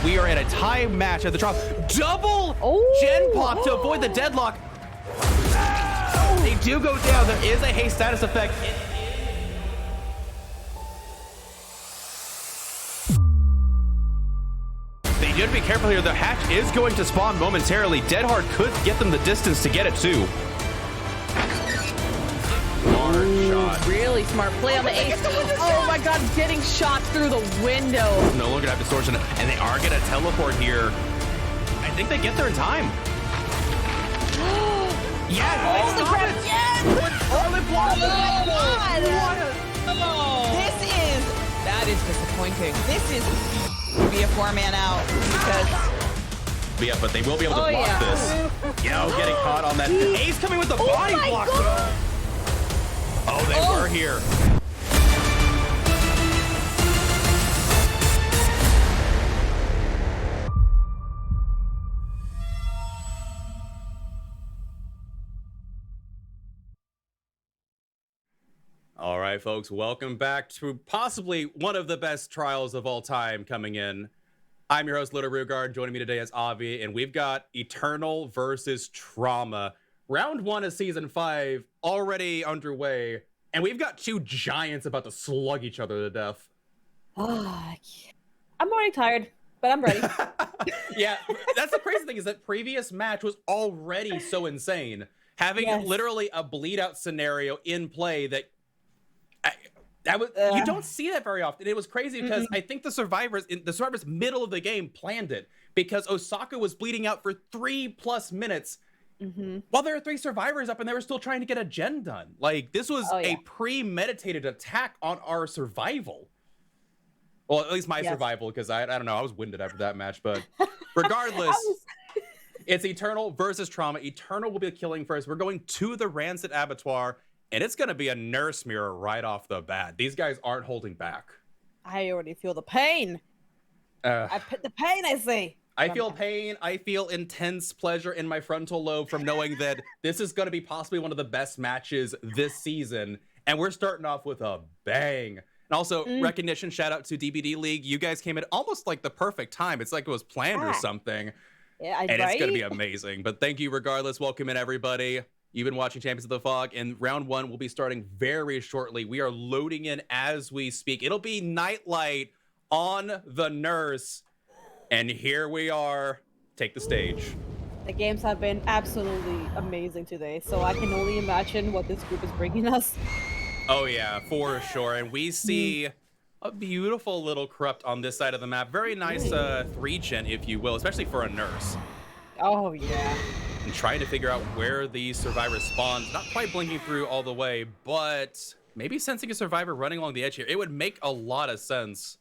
We are in a tie match at the drop. Double gen pop to avoid the deadlock. They do go down. There is a haste status effect. They did be careful here. The hatch is going to spawn momentarily. Deadhard could get them the distance to get it too. Shot. Really smart play on the ace. Oh my god, getting shot through the window. No longer have distortion, and they are going to teleport here. I think they get there in time. Yes! Oh, the grab! Yes! That is disappointing. This is be a 4-man out because. Yeah, but they will be able to block this. Yo, getting caught on that. Ace coming with the body block. Oh, they were here. All right, folks, welcome back to possibly one of the best trials of all time coming in. I'm your host, littlerugaard. Joining me today is Avi, and we've got Eternal versus Trauma. Round 1 of Season 5 already underway, and we've got two giants about to slug each other to death. I'm already tired, but I'm ready. Yeah, that's the crazy thing is that previous match was already so insane. Having literally a bleed out scenario in play that you don't see that very often. It was crazy because I think the survivors middle of the game planned it because Osaka was bleeding out for 3+ minutes while there were 3 survivors up and they were still trying to get a gen done. Like this was a premeditated attack on our survival. Well, at least my survival, because I don't know, I was winded after that match, but regardless, it's Eternal versus Trauma. Eternal will be killing first. We're going to the Rancid Abattoir. And it's going to be a nurse mirror right off the bat. These guys aren't holding back. I already feel the pain. I put the pain, I see. I feel pain. I feel intense pleasure in my frontal lobe from knowing that this is going to be possibly one of the best matches this season. And we're starting off with a bang. And also, recognition, shout out to DBD League. You guys came at almost like the perfect time. It's like it was planned or something. Yeah, and it's going to be amazing. But thank you regardless. Welcome in, everybody. You've been watching Champions of the Fog, and round 1 will be starting very shortly. We are loading in as we speak. It'll be Nightlight on the nurse. And here we are. Take the stage. The games have been absolutely amazing today, so I can only imagine what this group is bringing us. Oh, yeah, for sure. And we see a beautiful little Corrupt on this side of the map. Very nice 3-gen, if you will, especially for a nurse. Oh, yeah. And trying to figure out where the survivor spawns. Not quite blinking through all the way, but maybe sensing a survivor running along the edge here. It would make a lot of sense.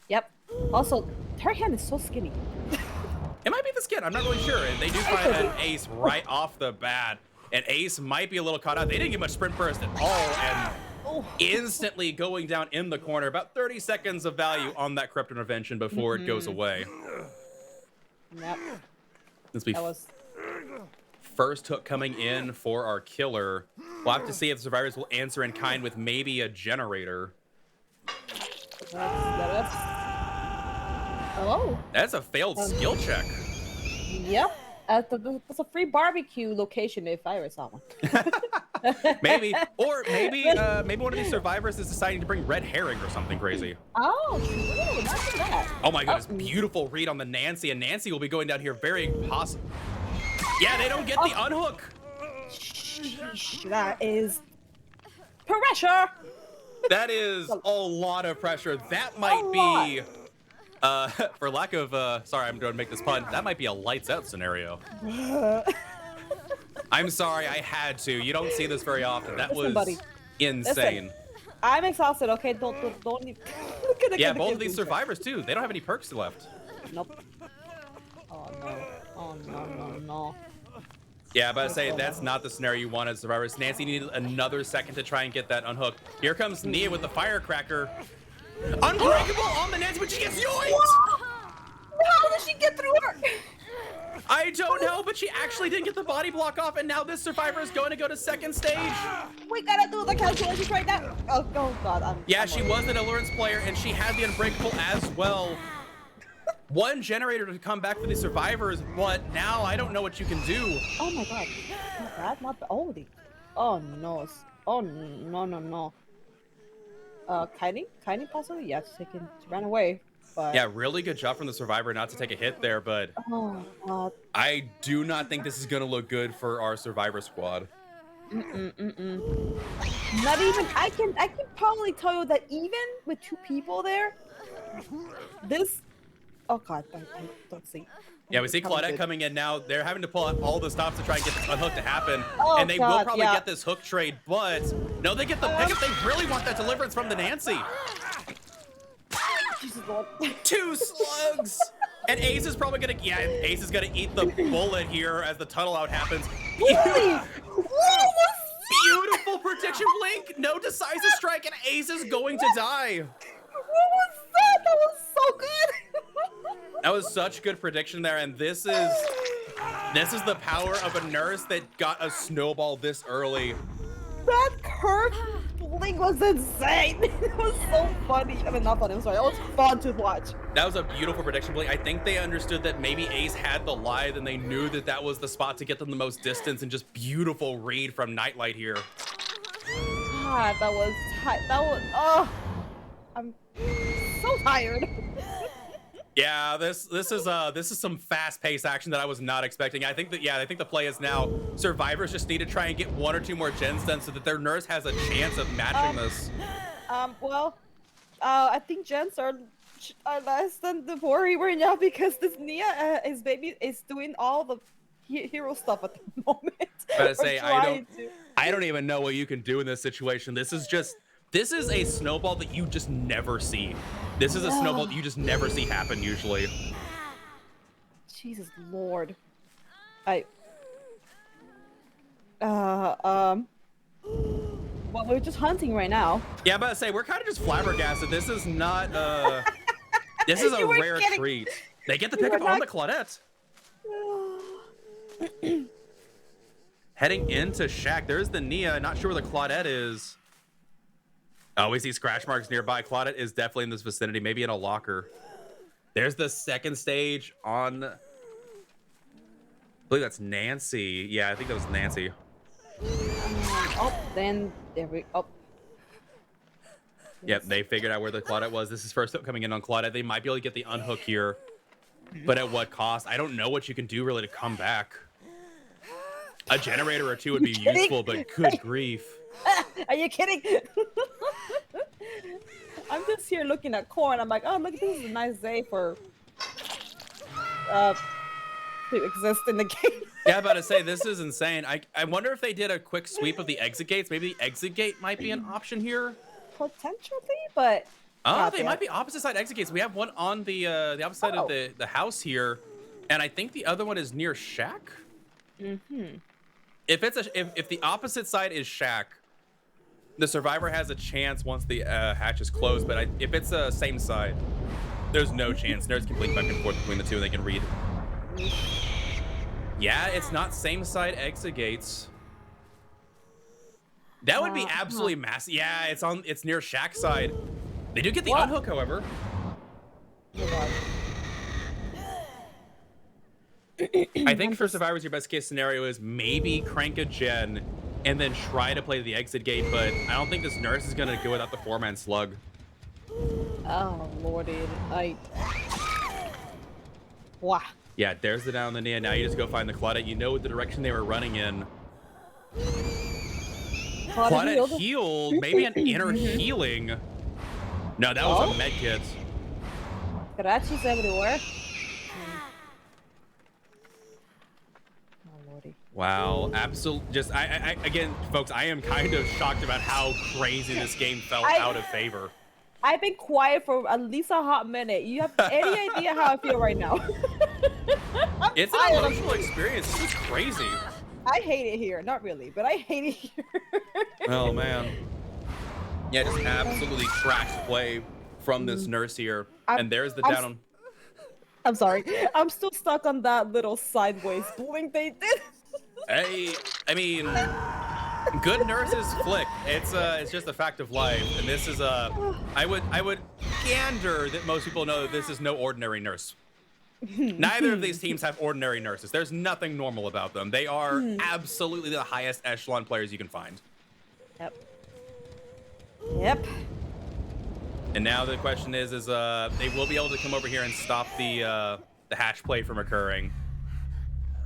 Yep. Also, her hand is so skinny. It might be the skin. I'm not really sure. And they do find an ace right off the bat. And Ace might be a little caught out. They didn't get much sprint burst at all. And instantly going down in the corner. About 30 seconds of value on that Corrupt Intervention before it goes away. Yep. That was first hook coming in for our killer. We'll have to see if the survivors will answer in kind with maybe a generator. Hello. That's a failed skill check. Yep. That's a free barbecue location if I ever saw one. Maybe one of these survivors is deciding to bring red herring or something crazy. Oh, true. Not for that. Oh my goodness, beautiful read on the Nancy, and Nancy will be going down here very possible. Yeah, they don't get the unhook. Sheesh, that is pressure. That is a lot of pressure. That might be, for lack of, sorry, I'm going to make this pun. That might be a lights out scenario. I'm sorry, I had to. You don't see this very often. That was insane. Listen, I'm exhausted. Okay, don't. Yeah, both of these survivors too. They don't have any perks left. Nope. Oh no. Oh no. Yeah, but I say that's not the scenario you want as survivors. Nancy needed another second to try and get that unhook. Here comes Nia with the firecracker. Unbreakable on the Nancy, but she gets yoinked! How did she get through her? I don't know, but she actually didn't get the body block off, and now this survivor is going to go to second stage. We gotta do the calculations right now. Oh God. Yeah, she was an Allurance player, and she had the Unbreakable as well. one generator to come back for the survivors, but now I don't know what you can do. Oh my god. Not bad, not bad. Oh, oh no. Oh no. Kiting possibly? Yes, they can run away. But... Yeah, really good job from the survivor not to take a hit there, but I do not think this is gonna look good for our survivor squad. Not even. I can probably tell you that even with 2 people there, this. Oh god, I don't see. Yeah, we see Claudette coming in now. They're having to pull out all the stops to try and get this unhook to happen. Oh, and they will probably get this hook trade, but no, they get the pickup. They really want that deliverance from the Nancy. Jesus Lord. 2 slugs! And Ace is probably gonna, Ace is gonna eat the bullet here as the tunnel out happens. Beautiful prediction blink, no decisive strike, and Ace is going to die. What was that? That was so good. That was such good prediction there, and this is the power of a nurse that got a snowball this early. That curve blink was insane. It was so funny. I mean, not funny. I'm sorry. It was fun to watch. That was a beautiful prediction blink. I think they understood that maybe Ace had the lithe, and they knew that that was the spot to get them the most distance, and just beautiful read from Nightlight here. God, that was. Oh, I'm so tired. Yeah, this is some fast-paced action that I was not expecting. I think the play is now survivors just need to try and get 1 or 2 more gens done so that their nurse has a chance of matching this. I think gens are less than the worry right now because this Nia, his baby, is doing all the hero stuff at the moment. But I say I don't even know what you can do in this situation. This is a snowball that you just never see. This is a snowball that you just never see happen usually. Jesus Lord. Well, we're just hunting right now. Yeah, but I say we're kind of just flabbergasted. This is not this is a rare treat. They get the pickup on the Claudette. Heading into Shack. There's the Nia. Not sure where the Claudette is. Oh, we see scratch marks nearby. Claudette is definitely in this vicinity, maybe in a locker. There's the second stage on... I believe that's Nancy. Yeah, I think that was Nancy. Then there we... Oh. Yep, they figured out where the Claudette was. This is first up coming in on Claudette. They might be able to get the unhook here. But at what cost? I don't know what you can do really to come back. A generator or 2 would be useful, but good grief. Are you kidding? I'm just here looking at corn. I'm like, oh, look, this is a nice day for to exist in the game. Yeah, I'm about to say, this is insane. I wonder if they did a quick sweep of the exit gates. Maybe the exit gate might be an option here. Potentially, but... Oh, they might be opposite side exit gates. We have one on the opposite side of the house here, and I think the other one is near Shack. Mm-hmm. If the opposite side is Shack, the survivor has a chance once the hatch is closed, but if it's the same side, there's no chance. Nerds can blink back and forth between the two and they can read. Yeah, it's not same side exit gates. That would be absolutely massive. Yeah, it's near Shack side. They do get the unhook, however. I think for survivors, your best case scenario is maybe crank a gen and then try to play the exit gate, but I don't think this nurse is gonna go without the 4-man slug. Oh lordy, wow. Yeah, there's the down the Nia. Now you just go find the Claudette. You know the direction they were running in. Claudette healed, maybe an inner healing. No, that was a med kit. Scratches everywhere. Wow, absolute. Just I again, folks, I am kind of shocked about how crazy this game felt out of favor. I've been quiet for at least a hot minute. You have any idea how I feel right now? It's an emotional experience. This is crazy. I hate it here. Not really, but I hate it here. Oh man. Yeah, just absolutely cracked play from this nurse here, and there's the down on. I'm sorry. I'm still stuck on that little sideways blink they did. Hey, I mean, good nurses flick. It's just a fact of life, and this is I would gander that most people know that this is no ordinary nurse. Neither of these teams have ordinary nurses. There's nothing normal about them. They are absolutely the highest echelon players you can find. Yep. Yep. And now the question is they will be able to come over here and stop the hatch play from occurring.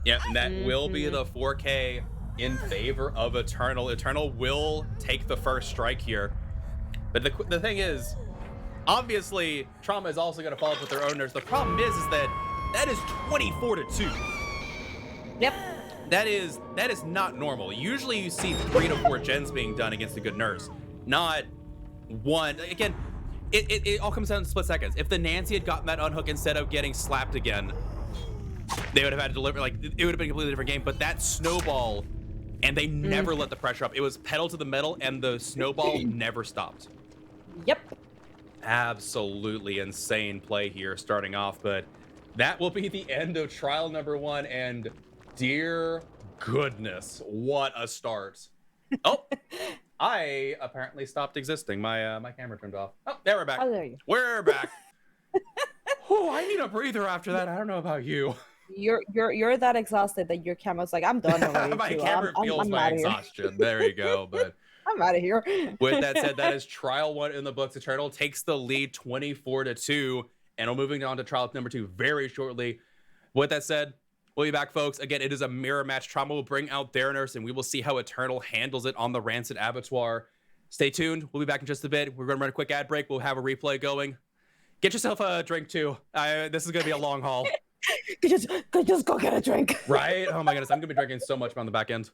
Yeah, and that will be the 4K in favor of Eternal. Eternal will take the first strike here. But the thing is, obviously, Trauma is also going to follow up with their own nurse. The problem is that is 24-2. Yep. That is not normal. Usually you see 3 to 4 gens being done against a good nurse, not one. Again, it all comes down to split seconds. If the Nancy had gotten that unhook instead of getting slapped again, they would have had to deliver, like, it would have been a completely different game. But that snowball, and they never let the pressure up. It was pedal to the metal, and the snowball never stopped. Yep. Absolutely insane play here starting off, but that will be the end of trial number 1, and dear goodness, what a start. Oh, I apparently stopped existing. My camera turned off. Oh, there we're back. Oh, there you go. We're back. Oh, I need a breather after that. I don't know about you. You're that exhausted that your camera's like, I'm done already. My too. camera feels I'm my outta here. exhaustion. There you go. But I'm out of here. with that said, that is trial 1 in the books. Eternal takes the lead 24-2, and we're moving on to trial number 2 very shortly. With that said, we'll be back, folks. Again, it is a mirror match. Trauma will bring out their nurse, and we will see how Eternal handles it on the Rancid Abattoir. Stay tuned. We'll be back in just a bit. We're going to run a quick ad break. We'll have a replay going. Get yourself a drink, too. This is going to be a long haul. just go get a drink. Right? Oh, my goodness. I'm going to be drinking so much on the back end.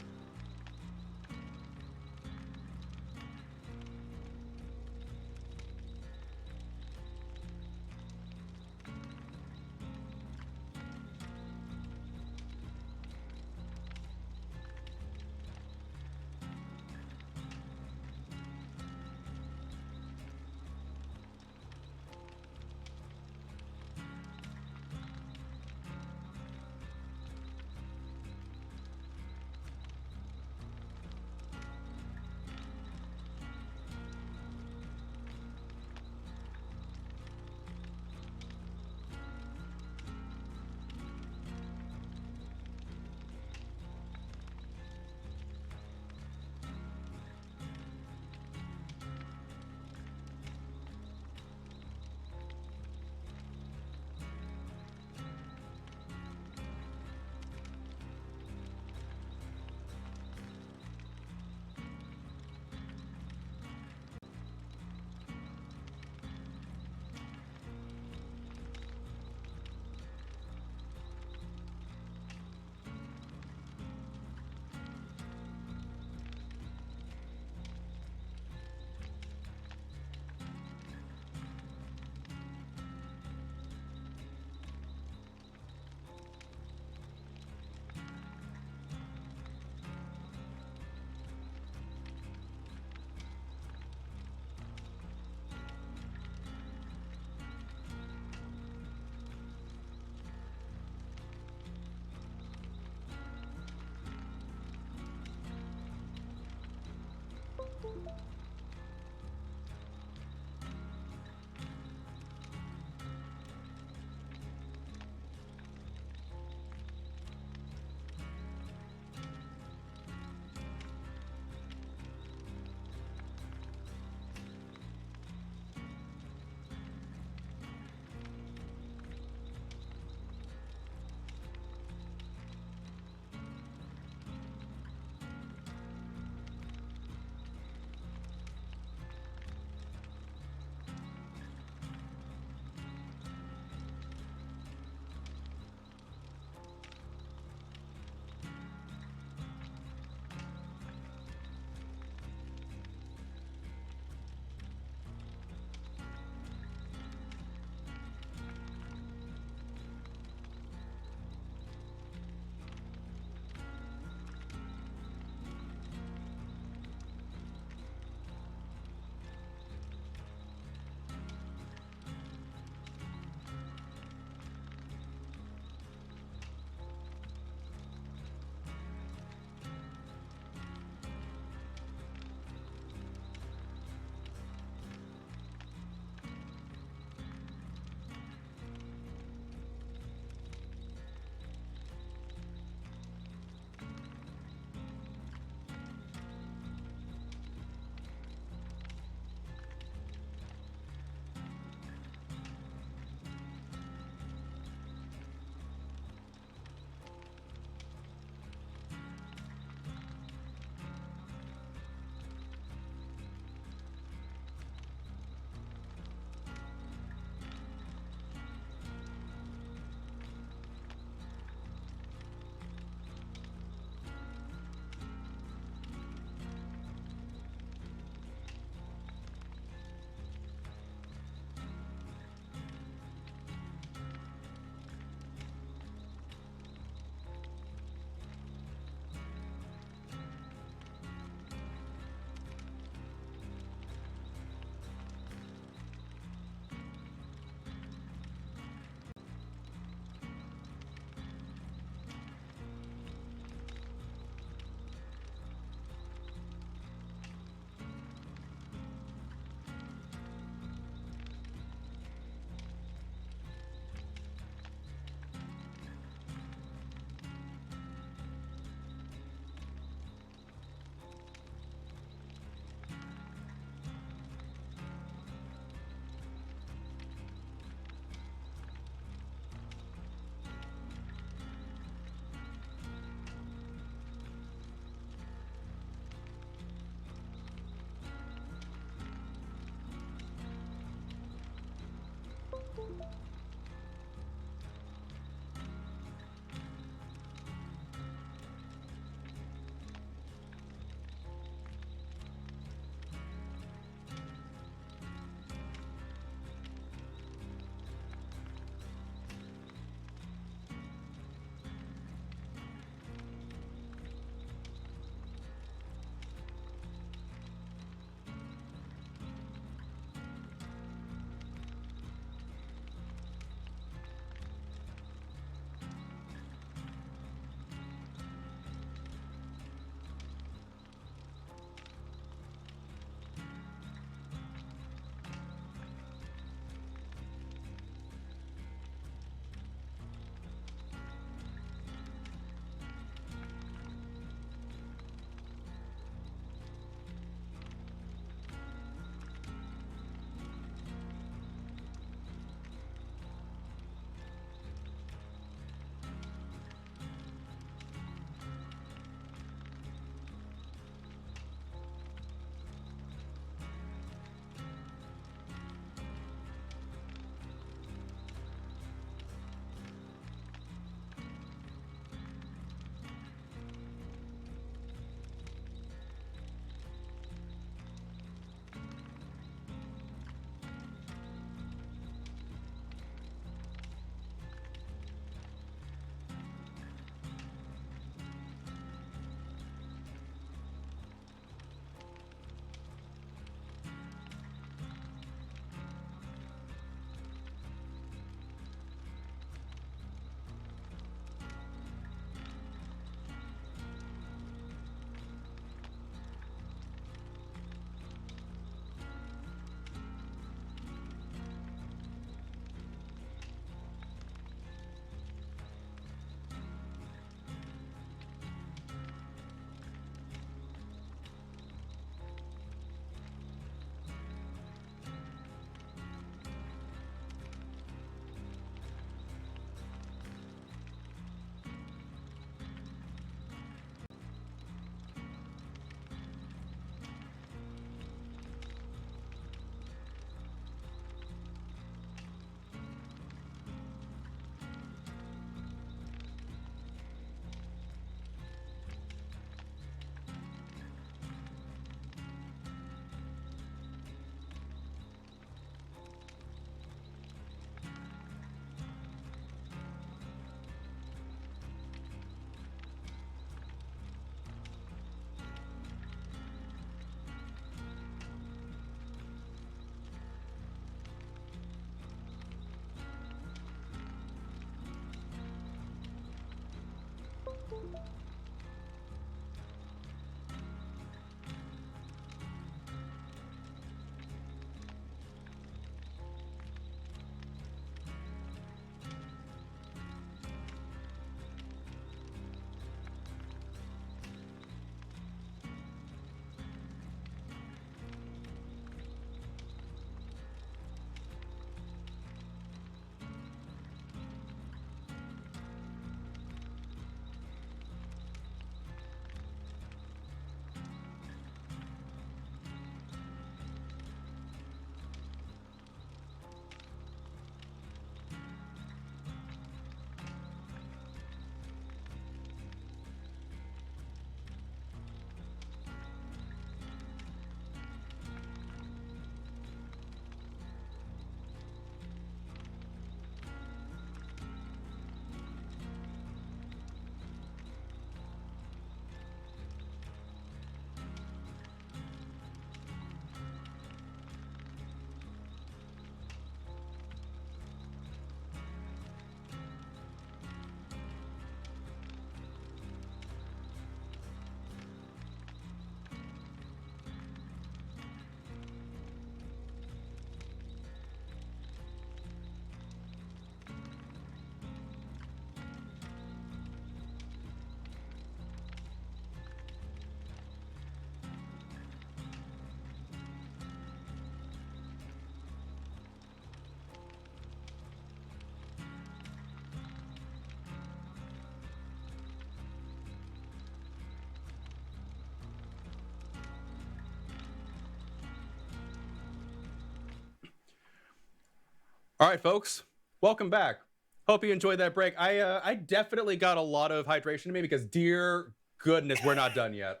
All right, folks, welcome back. Hope you enjoyed that break. I definitely got a lot of hydration to me because, dear goodness, we're not done yet.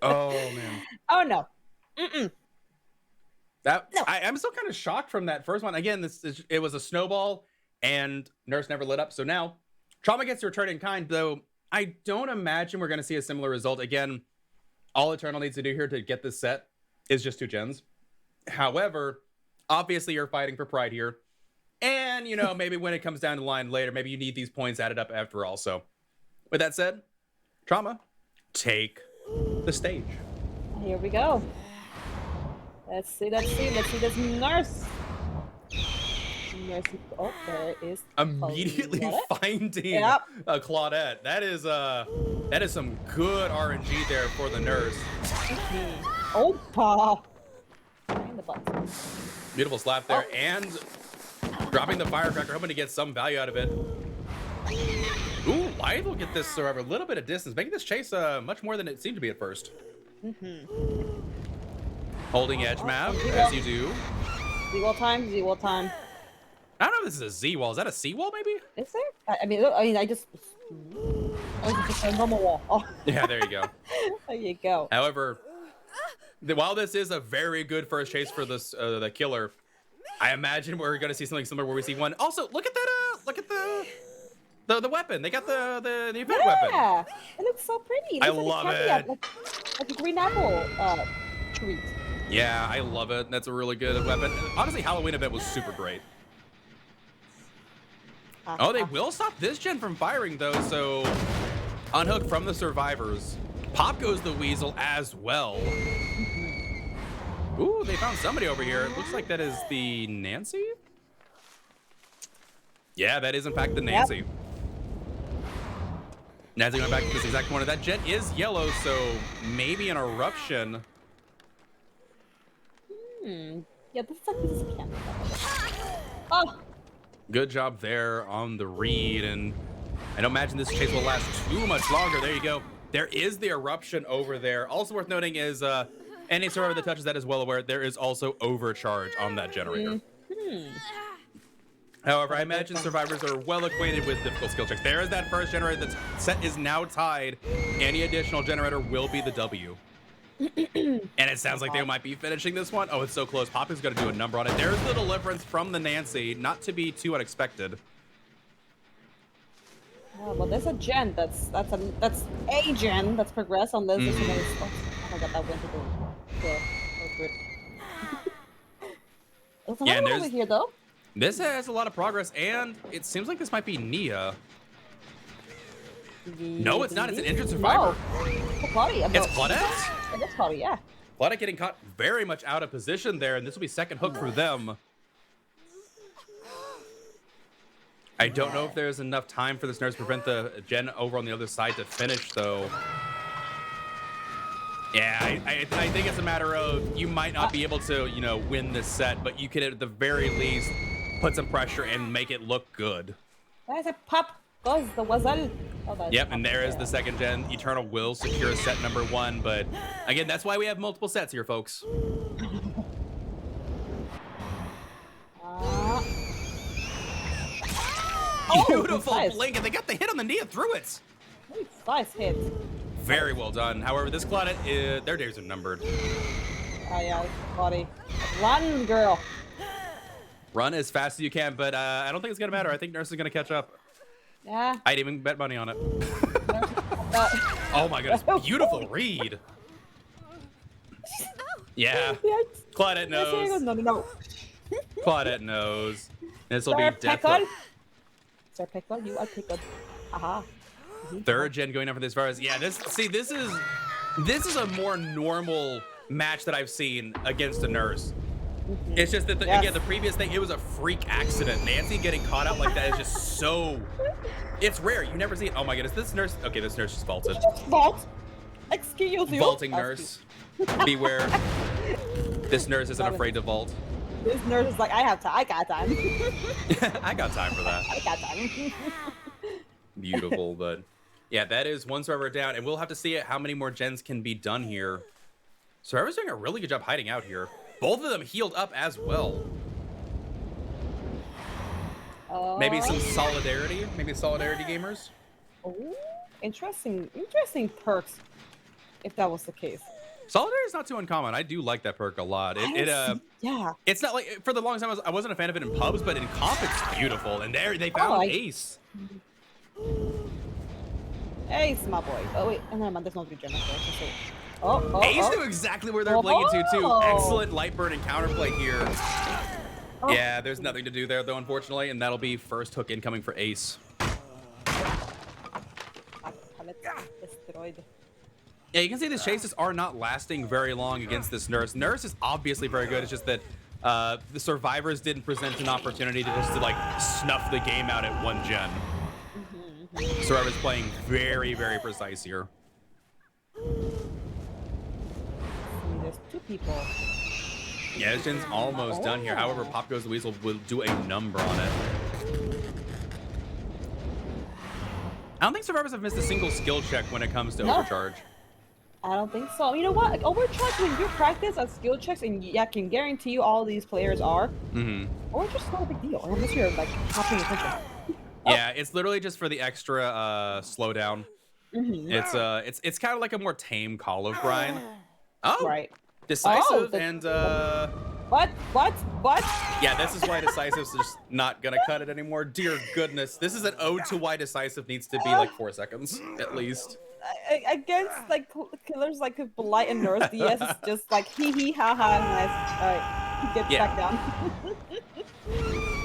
Oh man. Oh no. I'm still kind of shocked from that first one. Again, it was a snowball, and Nurse never lit up. So now, Trauma gets to return in kind. Though I don't imagine we're going to see a similar result again. All Eternal needs to do here to get this set is just 2 gens. However, obviously you're fighting for pride here, and maybe when it comes down to the line later, maybe you need these points added up after all. So, with that said, Trauma, take the stage. Here we go. Let's see this nurse. Oh, there is immediately finding a Claudette. That is some good RNG there for the nurse. Opa! In the butt. Beautiful slap there, and dropping the firecracker, hoping to get some value out of it. Ooh, Blight will get this survivor a little bit of distance, making this chase much more than it seemed to be at first. Holding edge map, as you do. Z-wall time, Z-wall time. I don't know if this is a Z-wall. Is that a C-wall, maybe? Is there? I just... Oh, it's just a normal wall. Oh. Yeah, there you go. There you go. However, while this is a very good first chase for this the killer, I imagine we're going to see something similar where we see one. Also, look at that! Look at the weapon. They got the event weapon. Yeah, it looks so pretty. I love it. Like a green apple treat. Yeah, I love it. That's a really good weapon. Honestly, Halloween event was super great. Oh, they will stop this gen from firing though, so unhook from the survivors. Pop goes the weasel as well. Ooh, they found somebody over here. It looks like that is the Nancy? Yeah, that is in fact the Nancy. Yep. Nancy going back to this exact corner. That gen is yellow, so maybe an eruption. Yeah, this is a camera. Oh. Good job there on the read, and I don't imagine this chase will last too much longer. There you go. There is the eruption over there. Also worth noting is any survivor that touches that is well aware there is also overcharge on that generator. However, I imagine survivors are well acquainted with difficult skill checks. There is that first generator. The set is now tied. Any additional generator will be the W. And it sounds like they might be finishing this one. Oh, it's so close. Poppy's going to do a number on it. There's the deliverance from the Nancy. Not to be too unexpected. Oh, well, there's a gen that's a gen that's progressed on this. Oh my god, that went to the There's another one over here though. This has a lot of progress, and it seems like this might be Nia. No, it's not. It's an injured survivor. No. It's Claudia. It's Claudette? It's Claudia, yeah. Claudette getting caught very much out of position there, and this will be second hook for them. I don't know if there's enough time for this nurse to prevent the gen over on the other side to finish, though. Yeah, I think it's a matter of you might not be able to, you know, win this set, but you could at the very least put some pressure and make it look good. There's a pop. Goes the Wazal. Oh, yep, and there is the second gen. Eternal will secure set number 1, but again, that's why we have multiple sets here, folks. Beautiful blink, and they got the hit on the knee and through it. Nice hit. Very well done. However, this Claudette, their days are numbered. Oh yeah, buddy. Run, girl. Run as fast as you can, but I don't think it's gonna matter. I think Nurse is gonna catch up. Yeah. I'd even bet money on it. Oh my goodness, beautiful read. Yeah. Claudette knows. No. Claudette knows. This will be death. Sir Pickle, you are pickled. Aha. Third gen going up for this far as this is a more normal match that I've seen against a nurse. It's just that again, the previous thing, it was a freak accident. Nancy getting caught out like that is just so, it's rare. You never see it. Oh my goodness, this nurse, okay, this nurse just vaulted. Vault? Excuse you. Vaulting nurse. Beware. This nurse isn't afraid to vault. This nurse is like, I got time. I got time for that. I got time. Beautiful, but yeah, that is one server down, and we'll have to see how many more gens can be done here. Server's doing a really good job hiding out here. Both of them healed up as well. Maybe some solidarity. Maybe solidarity gamers. Oh, interesting perks. If that was the case. Solidarity is not too uncommon. I do like that perk a lot. Yeah. It's not like for the longest time I wasn't a fan of it in pubs, but in comp it's beautiful. And there they found Ace. Ace, my boy. Oh wait, and then there's no regen. Ace knew exactly where they're playing to too. Excellent light burn and counterplay here. Yeah, there's nothing to do there though, unfortunately, and that'll be first hook incoming for Ace. Destroyed. Yeah, you can see these chases are not lasting very long against this nurse. Nurse is obviously very good. It's just that the survivors didn't present an opportunity to just like snuff the game out at one gen. Survivor's playing very, very precise here. There's two people. Yeah, this gen's almost done here. However, Pop Goes the Weasel will do a number on it. I don't think survivors have missed a single skill check when it comes to overcharge. I don't think so. You know what? Like, overcharge, when you practice on skill checks, and I can guarantee you all these players are, overcharge is not a big deal, unless you're like not paying attention. Yeah, it's literally just for the extra slowdown. It's kind of like a more tame Call of grind. Oh, right. Decisive and What? Yeah, this is why Decisive's just not gonna cut it anymore. Dear goodness, this is an ode to why Decisive needs to be like 4 seconds at least. Against like killers like Blight and Nurse, DS is just like hee ha ha, nice. Alright, get back down.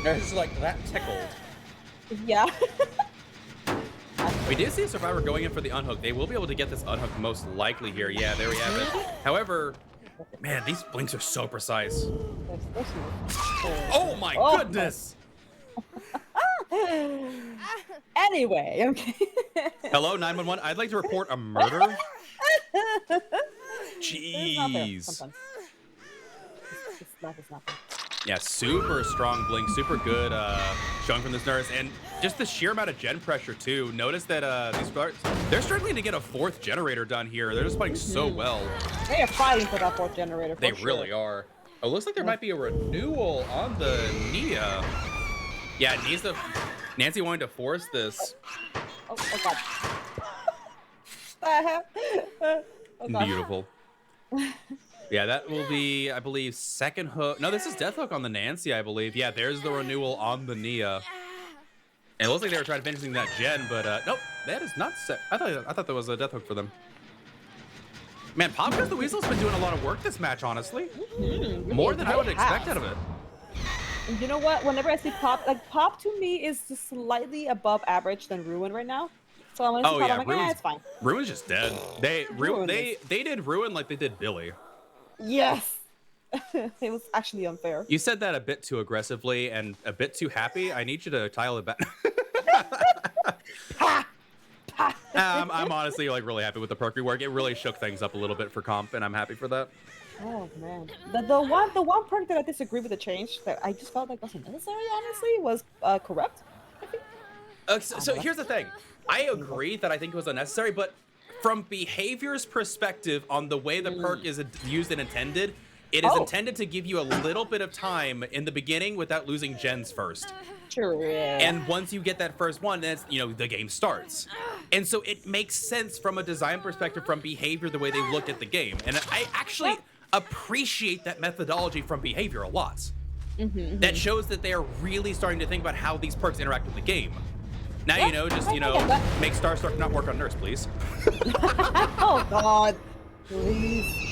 It's like that tickled. Yeah. We did see a survivor going in for the unhook. They will be able to get this unhook most likely here. Yeah, there we have it. However, man, these blinks are so precise. Oh my goodness! Anyway, okay. Hello, 911. I'd like to report a murder. Jeez. Yeah, super strong blink, super good showing from this nurse, and just the sheer amount of gen pressure too. Notice that they're struggling to get a 4th generator done here. They're just playing so well. They are fighting for that 4th generator. They really are. Oh, looks like there might be a renewal on the Nia. Yeah, it needs to. Nancy wanting to force this. Oh God. Oh, God. Beautiful. Yeah, that will be, I believe, second hook. No, this is death hook on the Nancy, I believe. Yeah, there's the renewal on the Nia. And it looks like they were trying to finish that gen, but nope, that is not set. I thought there was a death hook for them. Man, Pop Goes the Weasel's been doing a lot of work this match, honestly. More than I would expect out of it. And you know what? Whenever I see Pop, like Pop to me is just slightly above average than Ruin right now. So I'm Oh yeah, like, yeah, it's fine. Ruin's just dead. They Ruin they did Ruin like they did Billy. Yes. It was actually unfair. You said that a bit too aggressively and a bit too happy. I need you to dial it back. I'm honestly like really happy with the perk rework. It really shook things up a little bit for comp, and I'm happy for that. Oh man, the one perk that I disagree with the change that I just felt like wasn't necessary. Honestly, was corrupt. I think. So here's the thing. I agree that I think it was unnecessary, but from behavior's perspective on the way the perk is used and intended, it is intended to give you a little bit of time in the beginning without losing gens first. True. Yeah. And once you get that first one, then it's, the game starts. And so it makes sense from a design perspective, from behavior, the way they looked at the game. And I actually appreciate that methodology from behavior a lot. That shows that they are really starting to think about how these perks interact with the game. Now, make Starstruck not work on Nurse, please. Oh God, please.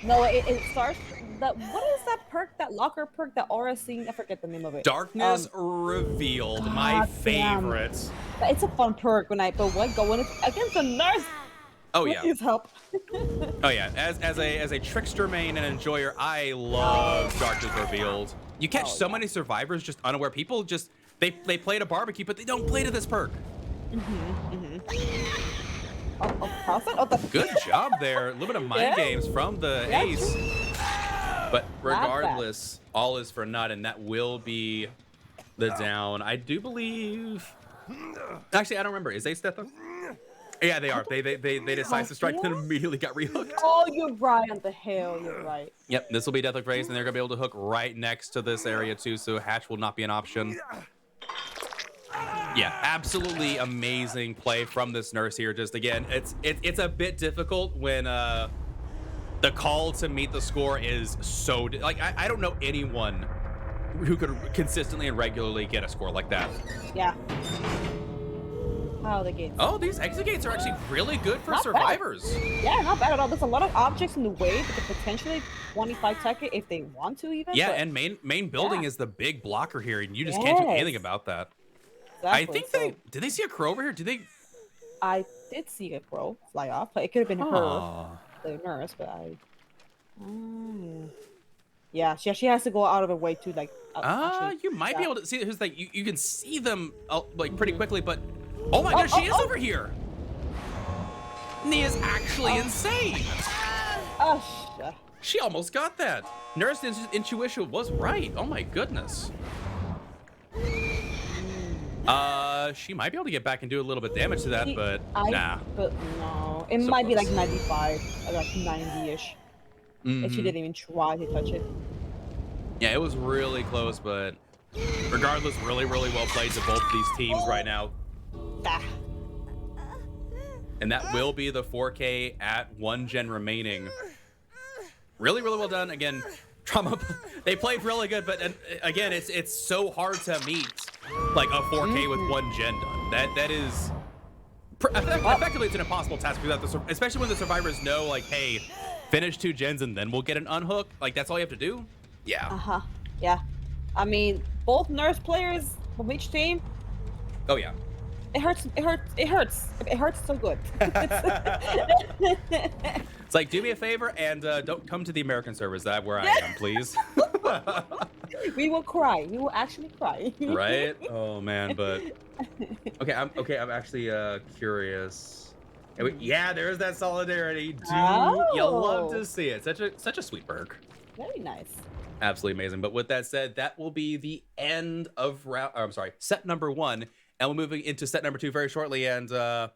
No, it starts. What is that perk? That locker perk? That aura scene? I forget the name of it. Darkness Revealed, my favorite. It's a fun perk when going against a nurse. Oh yeah. Please help. Oh yeah. As a trickster main and enjoyer, I love Darkness Revealed. You catch so many survivors just unaware. People just they play to barbecue, but they don't play to this perk. Good job there. A little bit of mind games from the ace. But regardless, all is for naught, and that will be the down. I do believe. Actually, I don't remember. Is ace death though? Yeah, they are. They decided to strike, then immediately got rehooked. Oh, you're right on the hill. You're right. Yep, this will be Deathlock Phase, and they're gonna be able to hook right next to this area too. So Hatch will not be an option. Yeah, absolutely amazing play from this nurse here. Just again, it's a bit difficult when the call to meet the score is so like I don't know anyone who could consistently and regularly get a score like that. Yeah. Oh, the gates. Oh, these exit gates are actually really good for Not survivors. Bad. Yeah, not bad at all. There's a lot of objects in the way that could potentially 25 tech it if they want to even. Yeah, and main building is the big blocker here, and you just can't do anything about that. Exactly. I think did they see a crow over here? Did they? I did see a crow fly off, but it could have been her, the nurse. But yeah, she has to go out of her way to like. You might be able to see. Here's the thing: you can see them like pretty quickly, but oh my gosh, she is over here. Nia's actually insane. Oh shit. She almost got that. Nurse's intuition was right. Oh my goodness. She might be able to get back and do a little bit of damage to that, but nah. But no, it might be like 95, or like 90-ish. If she didn't even try to touch it. Yeah, it was really close, but regardless, really, really well played to both these teams right now. And that will be the 4K at 1 gen remaining. Really, really well done. Again, Trauma, they played really good, but again, it's so hard to meet like a 4K with 1 gen done. That is effectively it's an impossible task without especially when the survivors know like, hey, finish 2 gens and then we'll get an unhook. Like that's all you have to do. Yeah. Yeah. I mean, both nurse players from each team. Oh yeah. It hurts. It hurts. It hurts. It hurts so good. It's like, do me a favor and don't come to the American servers. That where I am, please. We will cry. We will actually cry. Right? Oh man, but okay. I'm actually curious. Yeah, there's that solidarity. You'll love to see it. Such a sweet perk. Very nice. Absolutely amazing. But with that said, that will be the end of set number 1. And we're moving into set number 2 very shortly. And the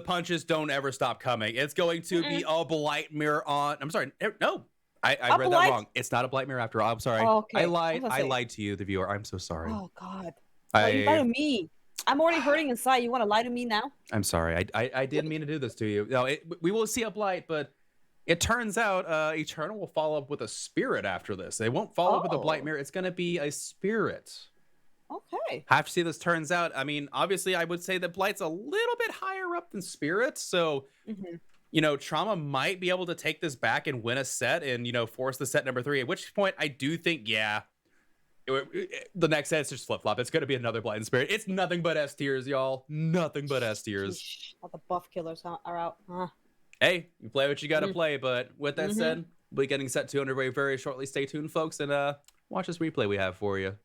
punches don't ever stop coming. It's going to be a Blight mirror on. I'm sorry. No, I read that wrong. It's not a Blight mirror after all. I'm sorry. Oh, okay. I lied. I lied to you, the viewer. I'm so sorry. Oh God. You lied to me. I'm already hurting inside. You want to lie to me now? I'm sorry. I didn't mean to do this to you. No, we will see a Blight, but it turns out Eternal will follow up with a spirit after this. They won't follow up with a Blight mirror. It's going to be a spirit. Okay. Have to see this turns out. I mean, obviously, I would say that Blight's a little bit higher up than Spirit. So, Trauma might be able to take this back and win a set and, force the set number 3. At which point, I do think, The next set is just flip flop. It's gonna be another Blight Spirit. It's nothing but S tiers, y'all. Nothing but S tiers. Sheesh, all the buff killers are out. Hey, you play what you gotta play. But with that said, we'll be getting set 2 underway very shortly. Stay tuned, folks, and watch this replay we have for you.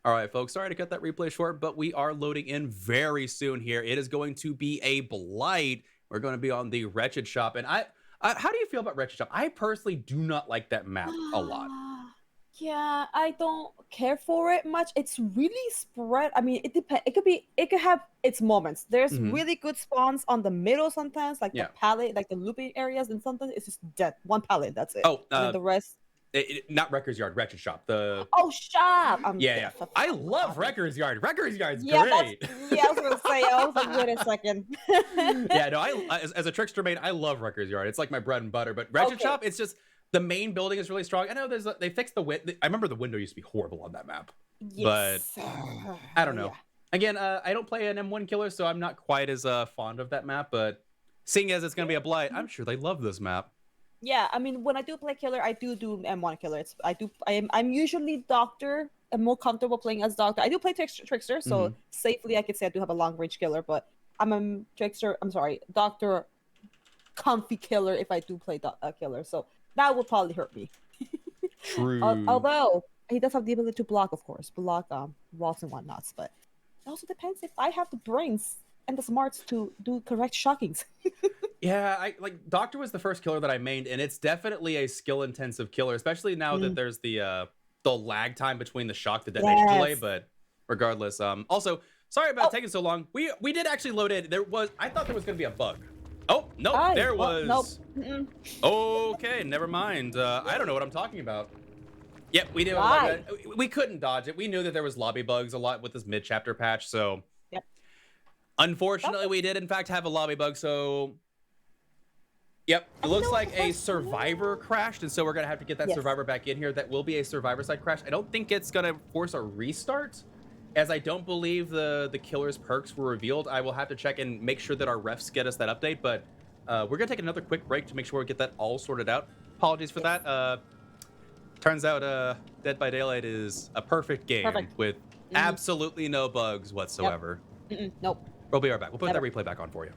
All right, folks, sorry to cut that replay short, but we are loading in very soon here. It is going to be a Blight. We're going to be on the Wretched Shop. And how do you feel about Wretched Shop? I personally do not like that map a lot. Yeah, I don't care for it much. It's really spread. I mean, it depends. It could have its moments. There's really good spawns on the middle sometimes, like the pallet, like the looping areas, and sometimes it's just dead. One pallet, that's it. Oh, and then the rest. Not Wrecker's Yard, Wretched Shop. Shop. Yeah. I love Wrecker's Yard. Wrecker's Yard's great. I was gonna say. I was like, wait a second. Yeah, no, as a trickster main, I love Wrecker's Yard. It's like my bread and butter. But Wretched Shop, it's just the main building is really strong. I know they fixed the window. I remember the window used to be horrible on that map. Yes. But I don't know. Yeah. Again, I don't play an M1 killer, so I'm not quite as fond of that map. But seeing as it's gonna be a Blight, I'm sure they love this map. Yeah, I mean, when I do play killer, I do M1 killer. I'm usually doctor. I'm more comfortable playing as doctor. I do play trickster, so safely I could say I do have a long range killer. But I'm a trickster. I'm sorry, doctor, comfy killer if I do play killer. So that would probably hurt me. True. Although he does have the ability to block, of course, walls and whatnots. But it also depends if I have the brains and the smarts to do correct shockings. Yeah, Doctor was the first killer that I mained, and it's definitely a skill-intensive killer, especially now that there's the lag time between the shock, the detonation delay. But regardless, also sorry about taking so long. We did actually load in. I thought there was gonna be a bug. Oh no, there was. Nope. Okay, never mind. I don't know what I'm talking about. Yep, we did. We couldn't dodge it. We knew that there was lobby bugs a lot with this mid-chapter patch, so. Yep. Unfortunately, we did in fact have a lobby bug, so. Yep, it looks like a survivor crashed, and so we're gonna have to get that survivor back in here. That will be a survivor side crash. I don't think it's gonna force a restart, as I don't believe the killer's perks were revealed. I will have to check and make sure that our refs get us that update, but we're gonna take another quick break to make sure we get that all sorted out. Apologies for that. Turns out Dead by Daylight is a perfect game with absolutely no bugs whatsoever. Yep. Nope. We'll be right back. We'll put that replay back on for you.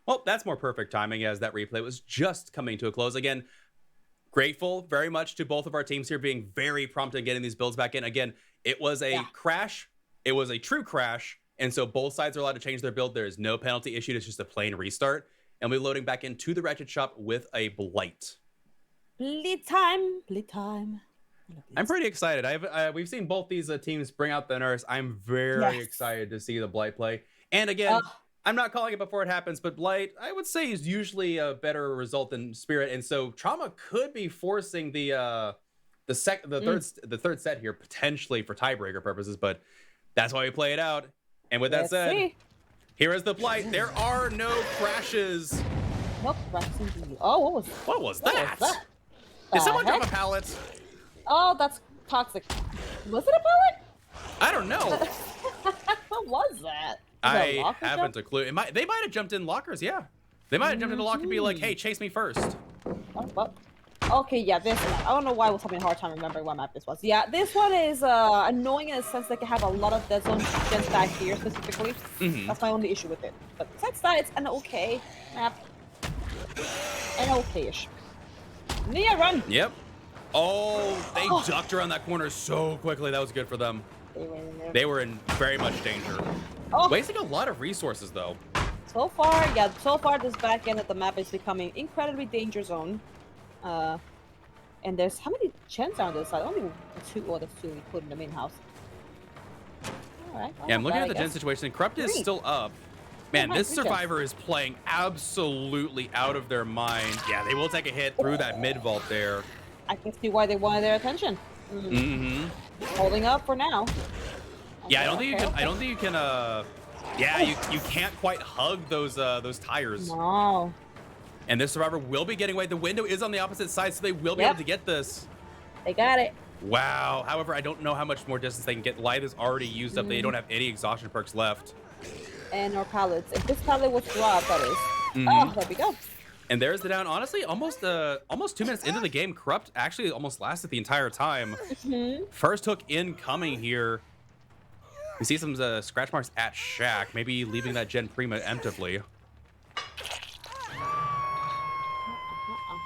Well, that's more perfect timing as that replay was just coming to a close. Again, grateful very much to both of our teams here being very prompt in getting these builds back in. Again, it was a crash. It was a true crash. And so both sides are allowed to change their build. There is no penalty issued. It's just a plain restart. And we're loading back into the Ratchet Shop with a Blight. Bleed time. Bleed time. I'm pretty excited. We've seen both these teams bring out the nurse. I'm very excited to see the Blight play. And again, I'm not calling it before it happens, but Blight, I would say, is usually a better result than Spirit, and so Trauma could be forcing the third set here potentially for tiebreaker purposes, but that's why we play it out. And with that said, here is the Blight. There are no crashes. Nope. Oh, what was that? Did someone drop a pallet? Oh, that's toxic. Was it a pallet? I don't know. What was that? I haven't a clue. They might have jumped in lockers, yeah. They might have jumped into locker and be like, hey, chase me first. Okay, yeah, this one. I don't know why I was having a hard time remembering what map this was. Yeah, this one is annoying in the sense that they have a lot of dead zone gens back here specifically. That's my only issue with it. But besides that, it's an okay map. An okay-ish. Nia, run! Yep. Oh, they ducked around that corner so quickly. That was good for them. They were in very much danger. Wasting a lot of resources, though. So far this back end of the map is becoming incredibly danger zone. And there's how many gens are on this side? Only two. Or the two we put in the main house. All right. Yeah, I'm looking at the gen situation. Corrupt is still up. Man, this survivor is playing absolutely out of their mind. Yeah, they will take a hit through that mid vault there. I can see why they wanted their attention. Holding up for now. Yeah, I don't think you can. Yeah, you can't quite hug those tires. No. And this survivor will be getting away. The window is on the opposite side, so they will be able to get this. They got it. Wow. However, I don't know how much more distance they can get. Light is already used up. They don't have any exhaustion perks left. And our pallets. If this pallet was dropped, that is. Oh, there we go. And there's the down. Honestly, almost 2 minutes into the game, Corrupt actually almost lasted the entire time. First hook incoming here. We see some scratch marks at Shack, maybe leaving that Gen preemptively.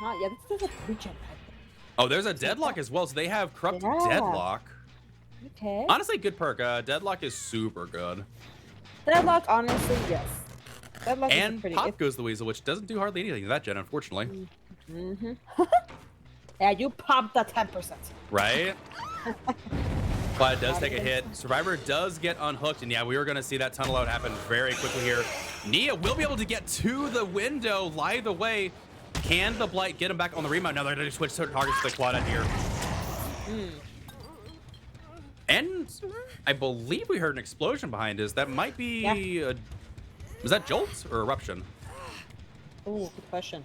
Yeah, this is a pre-gen. Oh, there's a Deadlock as well, so they have Corrupt Deadlock. Okay. Honestly, good perk. Deadlock is super good. Deadlock, honestly, yes. Deadlock and is pretty Pop goes the Weasel, which doesn't do hardly anything to that Gen, unfortunately. Yeah, you popped that 10%. Right? Clyde does take a hit. Survivor does get unhooked, and yeah, we were going to see that tunnel out happen very quickly here. Nia will be able to get to the window, lie the way. Can the Blight get him back on the remount? Now they're going to switch targets to the Claudette here. And I believe we heard an explosion behind us. That might be... was that Jolt or Eruption? Oh, good question.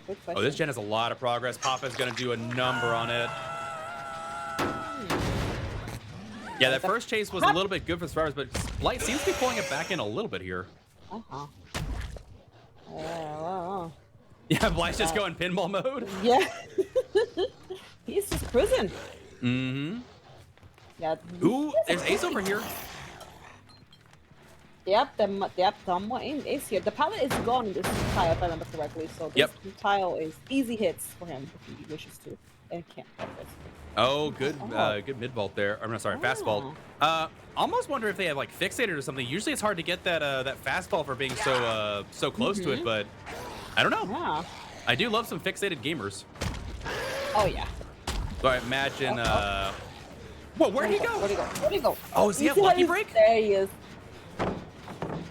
Good question. Oh, this Gen has a lot of progress. Papa's going to do a number on it. Yeah, that first chase was a little bit good for Survivors, but Blight seems to be pulling it back in a little bit here. Yeah, Blight's just going pinball mode. Yeah. He's just cruising. Yeah. Ooh, there's Ace over here. Yep, someone is here. The pallet is gone in this tile, if I remember correctly. So this tile is easy hits for him if he wishes to, and can't get this. Oh, good, good mid vault there. I'm sorry, fast vault. Almost wonder if they have like fixated or something. Usually it's hard to get that fast vault for being so close to it, but I don't know. Yeah. I do love some fixated gamers. Oh yeah. So I imagine. Whoa, where'd he go? Where'd he go? Oh, does he have Lucky Break? There he is.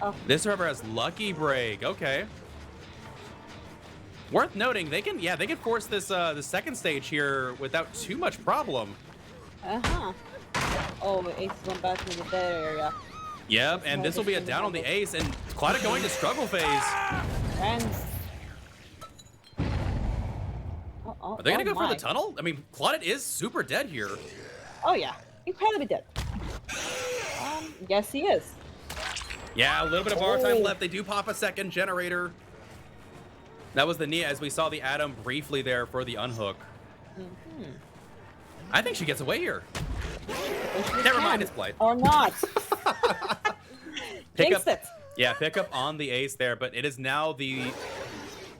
Oh. This server has Lucky Break. Okay. Worth noting, they can force this the second stage here without too much problem. Oh, Ace went back to the dead area. Yep, and this will be a down on the Ace, and Claudia going to struggle phase. And are they gonna go for the tunnel? I mean, Claudette is super dead here. Oh yeah, incredibly dead. Yes, he is. Yeah, a little bit of bar time left. They do pop a second generator. That was the Nia, as we saw the Atom briefly there for the unhook. I think she gets away here. Never mind, it's Blight. Or not. Jinx it. Yeah, pick up on the ace there, but it is now the...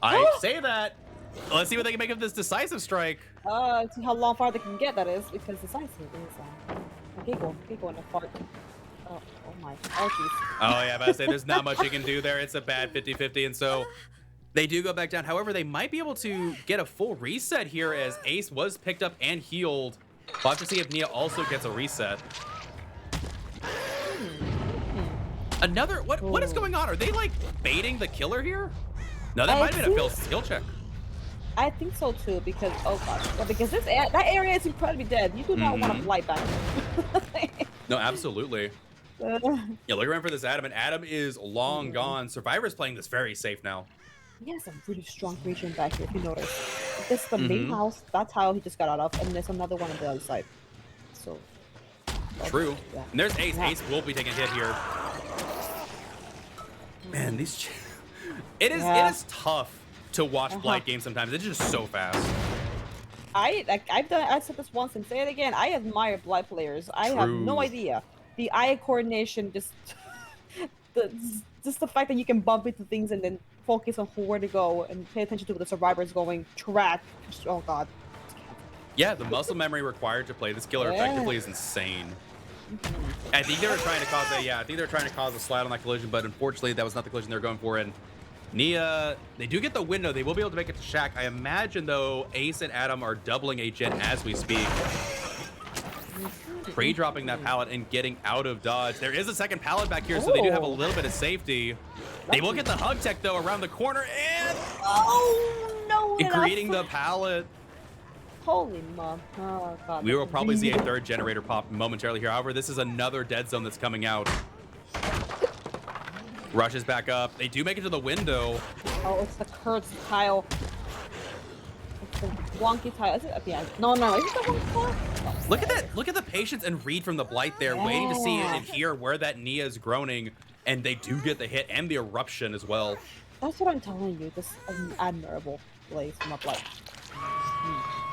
I say that. Let's see what they can make of this decisive strike. See how far they can get, that is, because decisive is a giggle and a fart. Oh my. Oh, jeez. Oh, yeah, but I say there's not much you can do there. It's a bad 50-50, and so they do go back down. However, they might be able to get a full reset here as Ace was picked up and healed. We'll have to see if Nia also gets a reset. Another, what is going on? Are they like baiting the killer here? No, that might have been a failed skill check. I think so too, because oh gosh, yeah, because that area is incredibly dead. You do not want to Blight back. No, absolutely. Yeah, look around for this Adam, and Adam is long gone. Survivor's playing this very safe now. He has a really strong region back here, if you notice. This is the main house. That's how he just got out of, and there's another one on the other side. So. True. Yeah. And there's Ace. Ace will be taking a hit here. Man, these. It is tough to watch Blight games sometimes. It's just so fast. I said this once and say it again. I admire Blight players. I have no idea. The eye coordination, just the fact that you can bump into things and then focus on where to go and pay attention to where the survivor's going. Track. Oh god. Yeah, the muscle memory required to play this killer effectively is insane. I think they were trying to cause a slide on that collision, but unfortunately that was not the collision they were going for. And Nia, they do get the window. They will be able to make it to Shack. I imagine though Ace and Adam are doubling a gen as we speak. Pre-dropping that pallet and getting out of dodge. There is a second pallet back here, so they do have a little bit of safety. They will get the hug tech though around the corner and greeting the pallet. Holy mom. Oh god. We will probably see a third generator pop momentarily here. However, this is another dead zone that's coming out. Rushes back up. They do make it to the window. Oh, it's the cursed tile. It's the wonky tile. Is it? Yeah. No. Is it the wonky tile? Oh, look at that. Look at the patience and read from the Blight there, waiting to see and hear where that Nia is groaning. And they do get the hit and the eruption as well. That's what I'm telling you. This is an admirable plays from a Blight.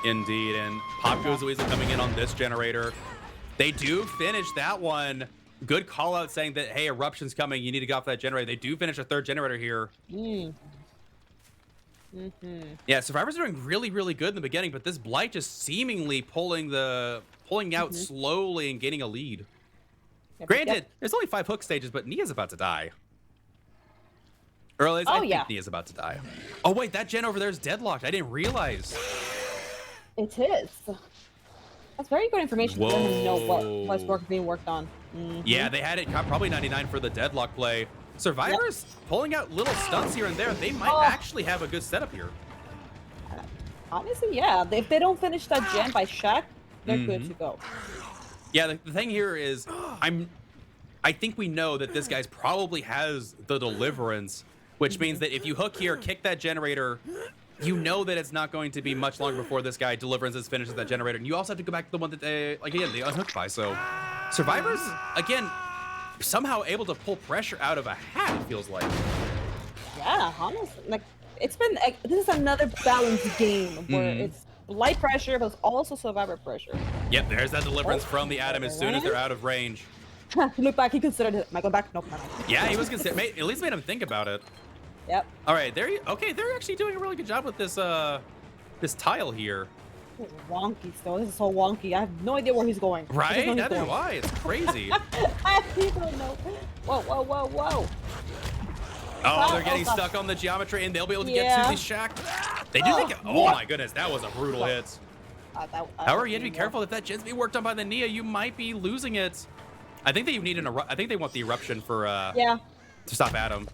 Indeed, and Pop Goes the Weasel coming in on this generator. They do finish that one. Good call out saying that, hey, eruption's coming. You need to go off that generator. They do finish a third generator here. Yeah, Survivors are doing really, really good in the beginning, but this Blight just seemingly pulling out slowly and gaining a lead. Granted, there's only 5 hook stages, but Nia's about to die. Or at least I think Nia's about to die. Oh, wait, that gen over there is deadlocked. I didn't realize. It is. That's very good information to let him know what's being worked on. Yeah, they had it probably 99 for the deadlock play. Survivors pulling out little stunts here and there. They might actually have a good setup here. Honestly, yeah. If they don't finish that gen by Shack, they're good to go. Yeah, the thing here is, I think we know that this guy's probably has the deliverance, which means that if you hook here, kick that generator, you know that it's not going to be much longer before this guy deliverances finishes that generator. And you also have to go back to the one that they, like, again, they unhooked by. So Survivors, again, somehow able to pull pressure out of a hat, it feels like. Yeah, honestly, like, it's been, this is another balanced game where it's light pressure, but it's also Survivor pressure. Yep, there's that deliverance from the Atom as soon as they're out of range. Look back, he considered it. Am I going back? Nope. Yeah, he was considered, at least made him think about it. Yep. All right, they're actually doing a really good job with this this tile here. This is wonky still. This is so wonky. I have no idea where he's going. Right? Neither do I. It's crazy. I don't know. Whoa. Oh, they're getting stuck on the geometry, and they'll be able to get to the Shack. They do think. Oh my goodness, that was a brutal hit. However, you have to be careful if that gen's being worked on by the Nia. You might be losing it. I think they need I think they want the eruption for to stop Adam.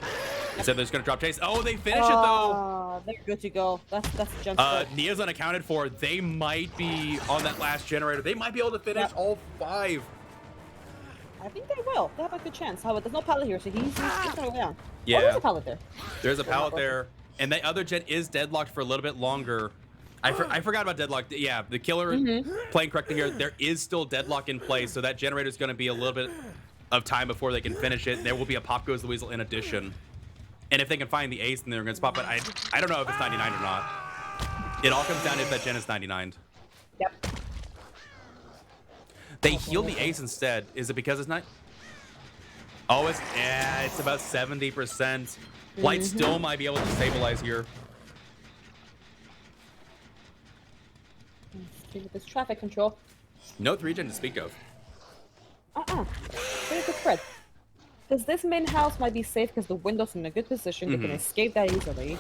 Instead, they're just gonna drop chase. Oh, they finish it though. They're good to go. That's jump. Nia's unaccounted for. They might be on that last generator. They might be able to finish all 5. I think they will. They have a good chance. However, there's no pallet here, so he's gonna go down. Yeah. Oh, there's a pallet there. There's a pallet there, and that other gen is deadlocked for a little bit longer. I forgot about deadlock. Yeah, the killer playing correctly here. There is still deadlock in place, so that generator is going to be a little bit of time before they can finish it. There will be a Pop Goes the Weasel in addition. And if they can find the ace, then they're going to spot. But I don't know if it's 99 or not. It all comes down to if that gen is 99. Yep. They heal the ace instead. Is it because it's not? Oh, it's about 70%. Blight still might be able to stabilize here. Let's see with this traffic control. No 3-gen to speak of. Very good spread. Because this main house might be safe because the window's in a good position. They can escape that easily.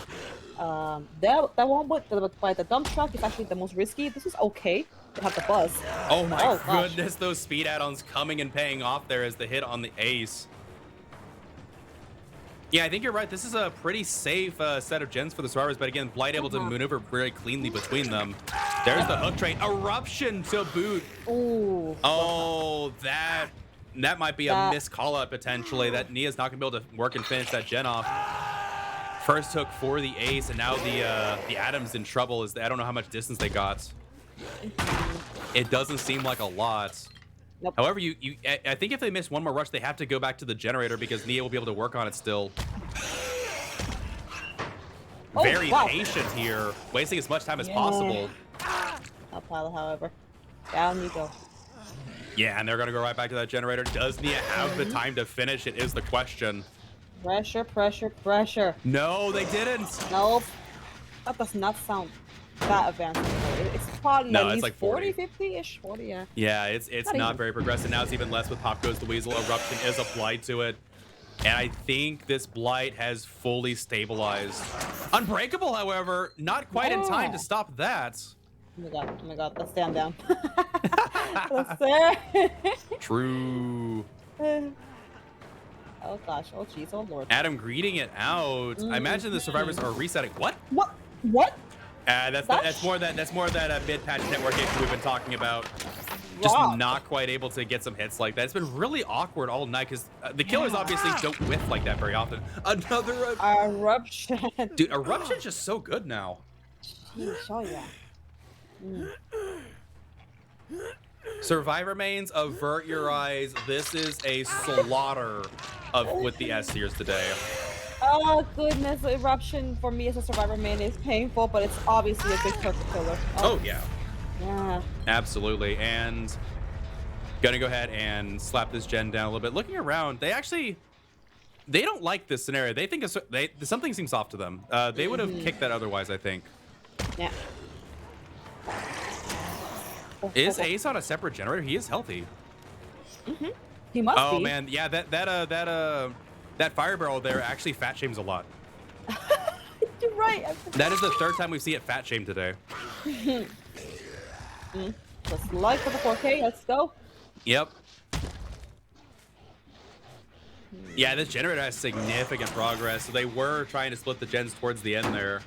That one by the dump truck is actually the most risky. This is okay. They have the buzz. Oh my gosh. goodness, those speed add-ons coming and paying off there as the hit on the ace. Yeah, I think you're right. This is a pretty safe set of gens for the survivors, but again, Blight able to maneuver very cleanly between them. There's the hook trade. Eruption to boot. Ooh. Oh, that might be a missed call-out potentially. That Nia's not going to be able to work and finish that gen off. First hook for the ace, and now the Adam's in trouble. I don't know how much distance they got. It doesn't seem like a lot. Nope. However, I think if they miss one more rush, they have to go back to the generator because Nia will be able to work on it still. Very patient here, wasting as much time as possible. Up pile, however. Down you go. Yeah, and they're gonna go right back to that generator. Does Nia have the time to finish? It is the question. Pressure, pressure, pressure. No, they didn't. Nope. That does not sound that advanced. It's probably at least like 40, 50-ish. 40, yeah. Yeah, it's not very progressive. Now it's even less with Pop Goes the Weasel. Eruption is applied to it. And I think this Blight has fully stabilized. Unbreakable, however, not quite in time to stop that. Oh my god, let's stand down. Let's stand. True. Oh gosh, oh jeez, oh lord. Adam greeting it out. I imagine the survivors are resetting. What? What? That's more of that mid-patch network issue we've been talking about. Just not quite able to get some hits like that. It's been really awkward all night because the killers obviously don't whiff like that very often. Another eruption. Dude, eruption's just so good now. Jeez, oh yeah. Survivor mains, avert your eyes. This is a slaughter with the S tiers today. Oh goodness, the eruption for me as a survivor main is painful, but it's obviously a big perfect killer. Oh yeah. Yeah. Absolutely. And gonna go ahead and slap this gen down a little bit. Looking around, they don't like this scenario. They think something seems off to them. They would have kicked that otherwise, I think. Yeah. Is Ace on a separate generator? He is healthy. He must be. Oh man, yeah, that fire barrel there actually fat shames a lot. You're right. That is the third time we've seen it fat shame today. Just like for the 4K, let's go. Yep. Yeah, this generator has significant progress. So they were trying to split the gens towards the end there.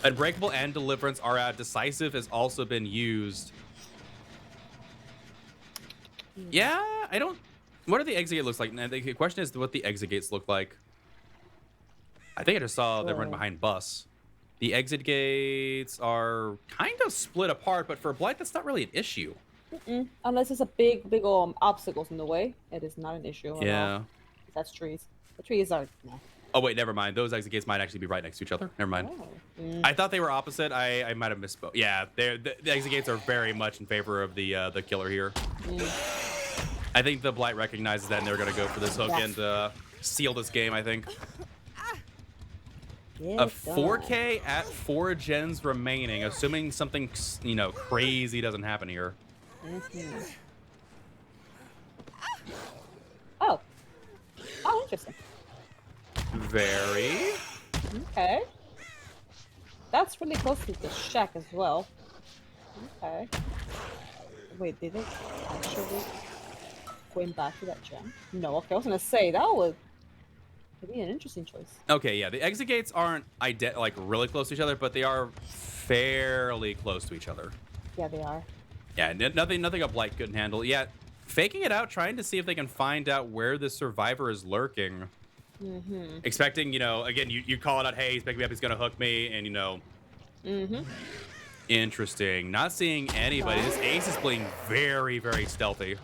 Unbreakable and Deliverance are out. Decisive has also been used. Yeah, I don't... What are the exit gates looks like? And the question is what the exit gates look like. I think I just saw them run behind bus. The exit gates are kind of split apart, but for Blight, that's not really an issue. Unless it's a big obstacles in the way, it is not an issue at all. That's trees. The trees are... Nah. Oh wait, never mind. Those exit gates might actually be right next to each other. Never mind. I thought they were opposite. I might have misspoke. Yeah, the exit gates are very much in favor of the killer here. I think the Blight recognizes that and they're gonna go for this hook and seal this game, I think. A 4K at 4 gens remaining, assuming something crazy doesn't happen here. Oh, interesting. Very. Okay. That's really close to the shack as well. Okay. Wait, did they actually going back to that gem? No, okay, I was gonna say that would be an interesting choice. Okay, yeah, the exit gates aren't like really close to each other, but they are fairly close to each other. Yeah, they are. Yeah, nothing a Blight couldn't handle. Yeah, faking it out, trying to see if they can find out where the survivor is lurking. Expecting, again, you call it out, hey, he's picking me up, he's gonna hook me, and interesting. Not seeing anybody. This ace is playing very, very stealthy.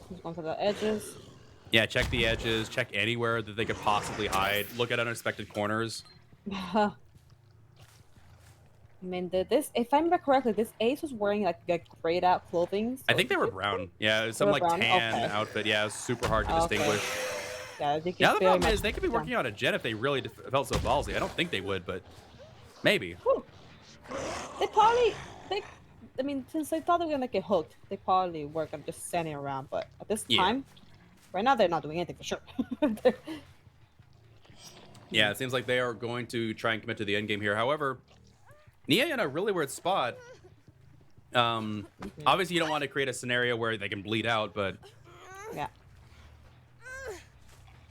He's going for the edges. Yeah, check the edges, check anywhere that they could possibly hide, look at unexpected corners. I mean, this, if I remember correctly, this Ace was wearing like grayed out clothing. So I think they were brown. Yeah, it was some were like brown? tan Okay. outfit. Yeah, it was super hard to distinguish. Yeah, they Yeah, the very problem much is they could be working on a gen if they really felt so ballsy. I don't think they would, but maybe. Whew. They probably, I mean, since they thought they were gonna get hooked, they probably were gonna just standing around. But at this Yeah. time, right now, they're not doing anything for sure. Yeah, it seems like they are going to try and commit to the end game here. However, Nia in a really weird spot. Obviously, you don't want to create a scenario where they can bleed out, but Yeah.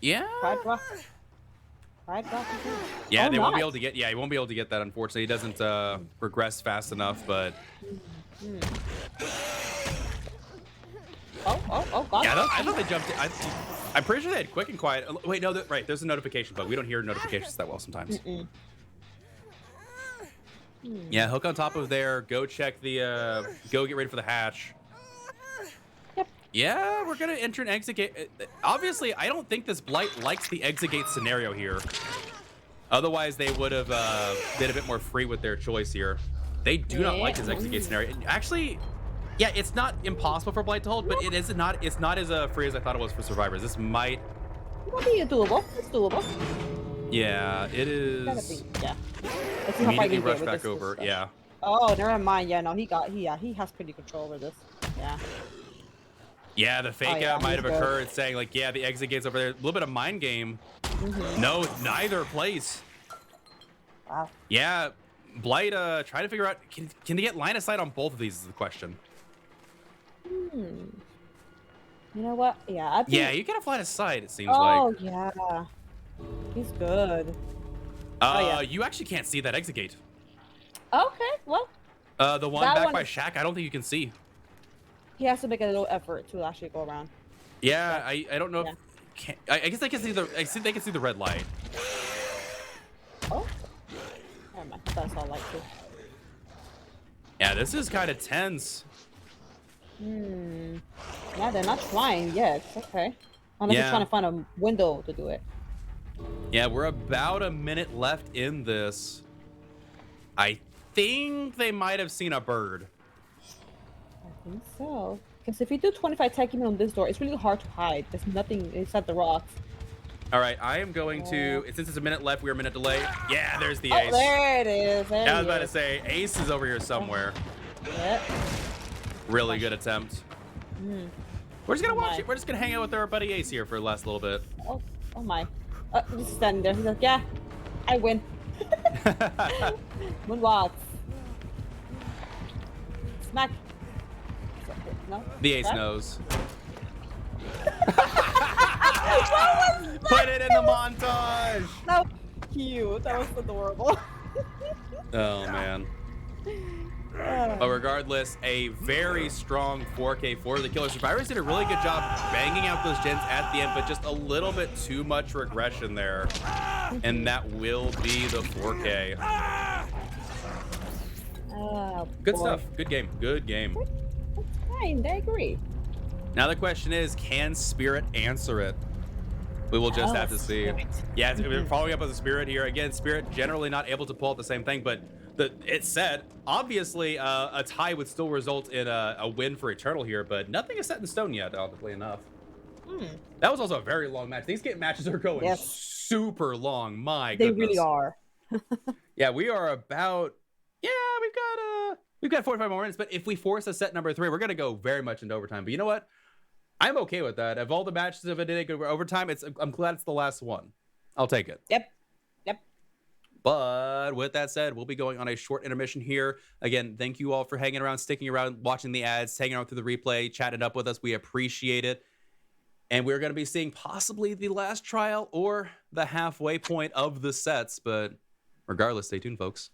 yeah, Pride rock. Pride rock. yeah, Oh, they won't be nice. able to get. Yeah, he won't be able to get that. Unfortunately, he doesn't progress fast enough. But Oh, God. yeah, I thought they jumped. I'm pretty sure they had quick and quiet. Wait, no, right. There's a notification, but we don't hear notifications that well sometimes. Yeah, hook on top of there. Go check the. Go get ready for the hatch. Yep. Yeah, we're gonna enter an exit gate. Obviously, I don't think this Blight likes the exit gate scenario here. Otherwise, they would have been a bit more free with their choice here. They do not like this exit gate scenario. Actually, yeah, it's not impossible for Blight to hold, but it's not as free as I thought it was for survivors. This might. It'll be doable. It's doable. Yeah, it Gotta is. be. Yeah. Let's see how far Immediately you rush get with back this over. stuff. Yeah. Oh, never mind. Yeah, no, he has pretty control over this. Yeah. Yeah, the fake yeah, out might he's have good. occurred, saying like, yeah, the exit gate's over there. A little bit of mind game. No, neither place. Wow. Yeah, Blight trying to figure out can they get line of sight on both of these is the question. You know what? Yeah. I think... Yeah, you get a line of sight, it seems Oh, like. yeah. He's good. Yeah. You actually can't see that exit gate. Okay, well, The one That back one by is- Shaq, I don't think you can see. he has to make a little effort to actually go around. Yeah, I don't know. Yeah. I guess they can see the. I see they can see the red light. Oh. Never mind. That's all I like to. Yeah, this is kind of tense. Yeah, they're not trying yet. Okay. Unless Yeah. they're trying to find a window to do it. Yeah, we're about a minute left in this. I think they might have seen a bird. I think so. Because if you do 25 taking on this door, it's really hard to hide. There's nothing except the rocks. All right, I am going to. Since it's a minute left, we're a minute delay. Yeah, there's the Oh, ace. there it is. There Yeah, I was he about to is. say, ace is over here somewhere. Yep. Really good attempt. We're just gonna Oh watch my. it. We're just gonna hang out with our buddy Ace here for the last little bit. Oh my. He's standing there. He's like, yeah, I win. Moonwalks. Smack. No? The ace Smack? knows. Put it in the montage. That was cute. That was adorable. Oh man. But regardless, a very strong 4K for the Killer Survivors did a really good job banging out those gens at the end, but just a little bit too much regression there. And that will be the 4K. Oh, Good boy. stuff. Good game. Good game. That's fine. I agree. Now the question is, can Spirit answer it? We will just have to see. Spirit. Yeah, we're following up with the Spirit here. Again, Spirit generally not able to pull out the same thing, but it said, obviously, a tie would still result in a win for Eternal here, but nothing is set in stone yet, oddly enough. That was also a very long match. These matches are going Yes. super long. My They goodness. really are. Yeah, we are about. Yeah, we've got 45 more minutes. But if we force a set number 3, we're gonna go very much into overtime. But you know what? I'm okay with that. Of all the matches of a day go overtime, I'm glad it's the last one. I'll take it. Yep. But with that said, we'll be going on a short intermission here. Again, thank you all for hanging around, sticking around, watching the ads, hanging out through the replay, chatting up with us. We appreciate it. And we're going to be seeing possibly the last trial or the halfway point of the sets. But regardless, stay tuned, folks.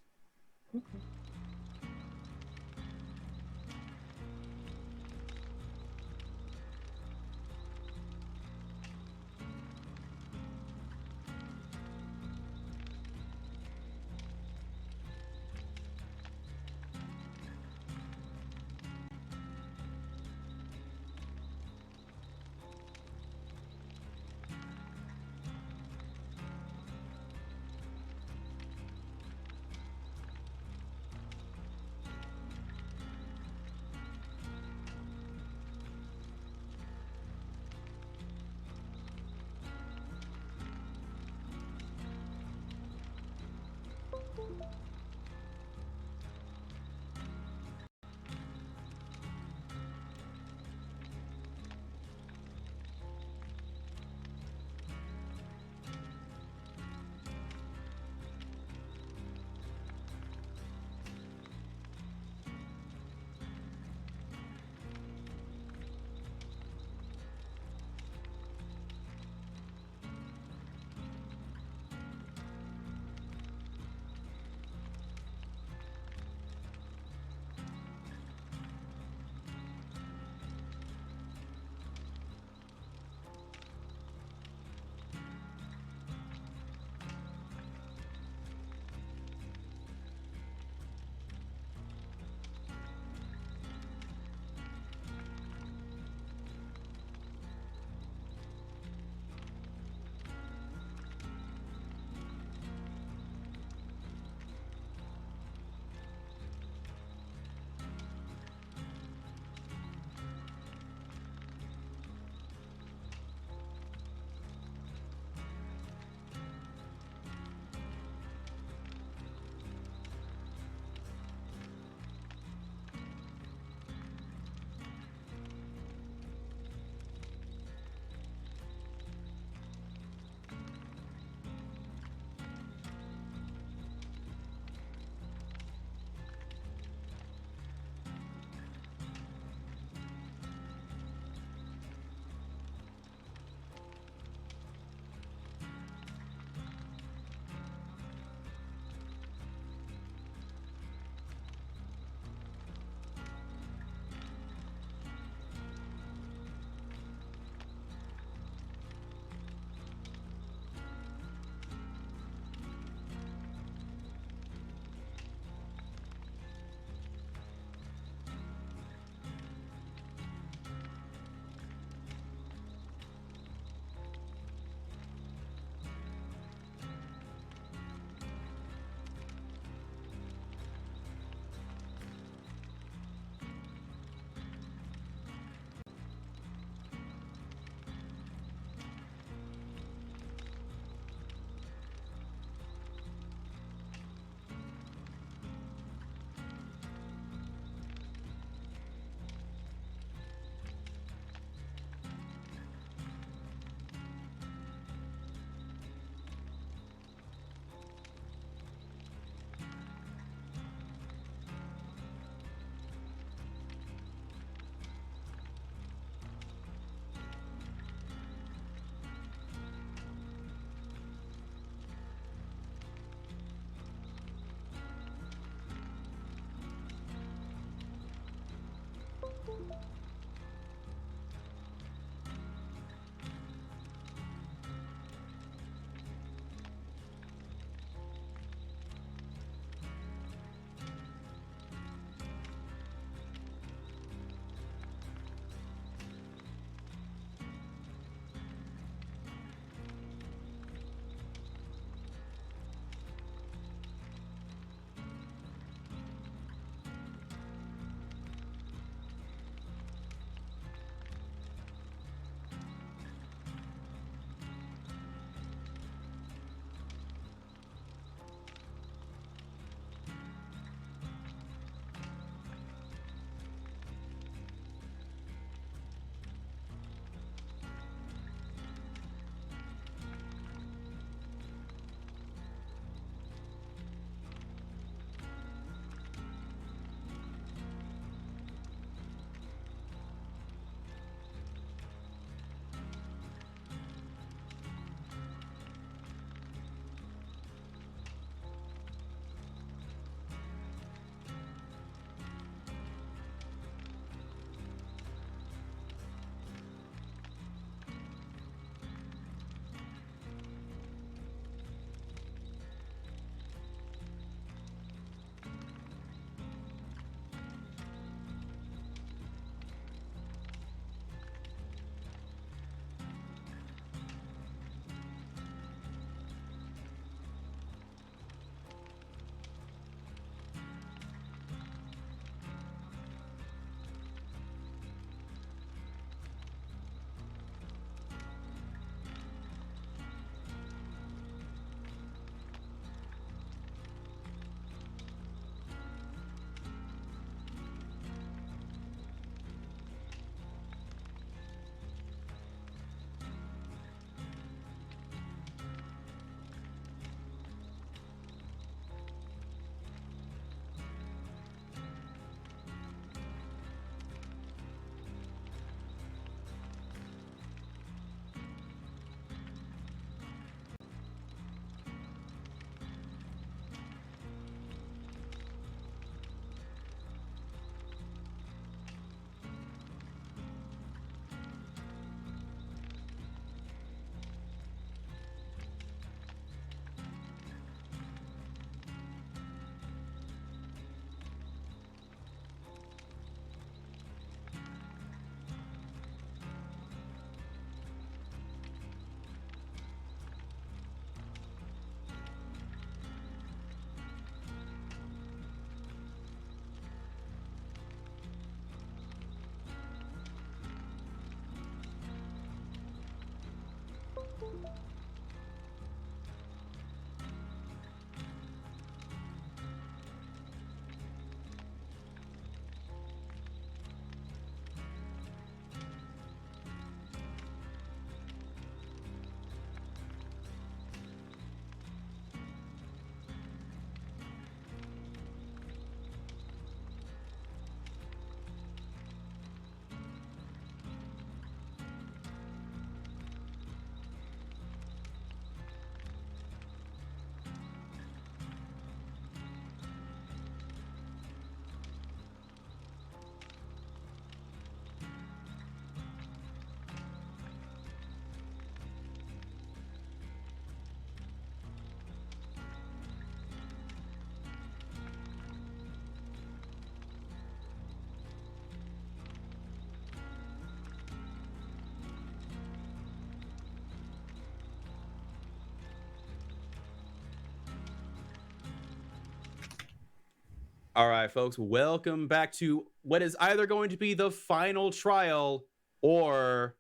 All right, folks, welcome back to what is either going to be the final trial or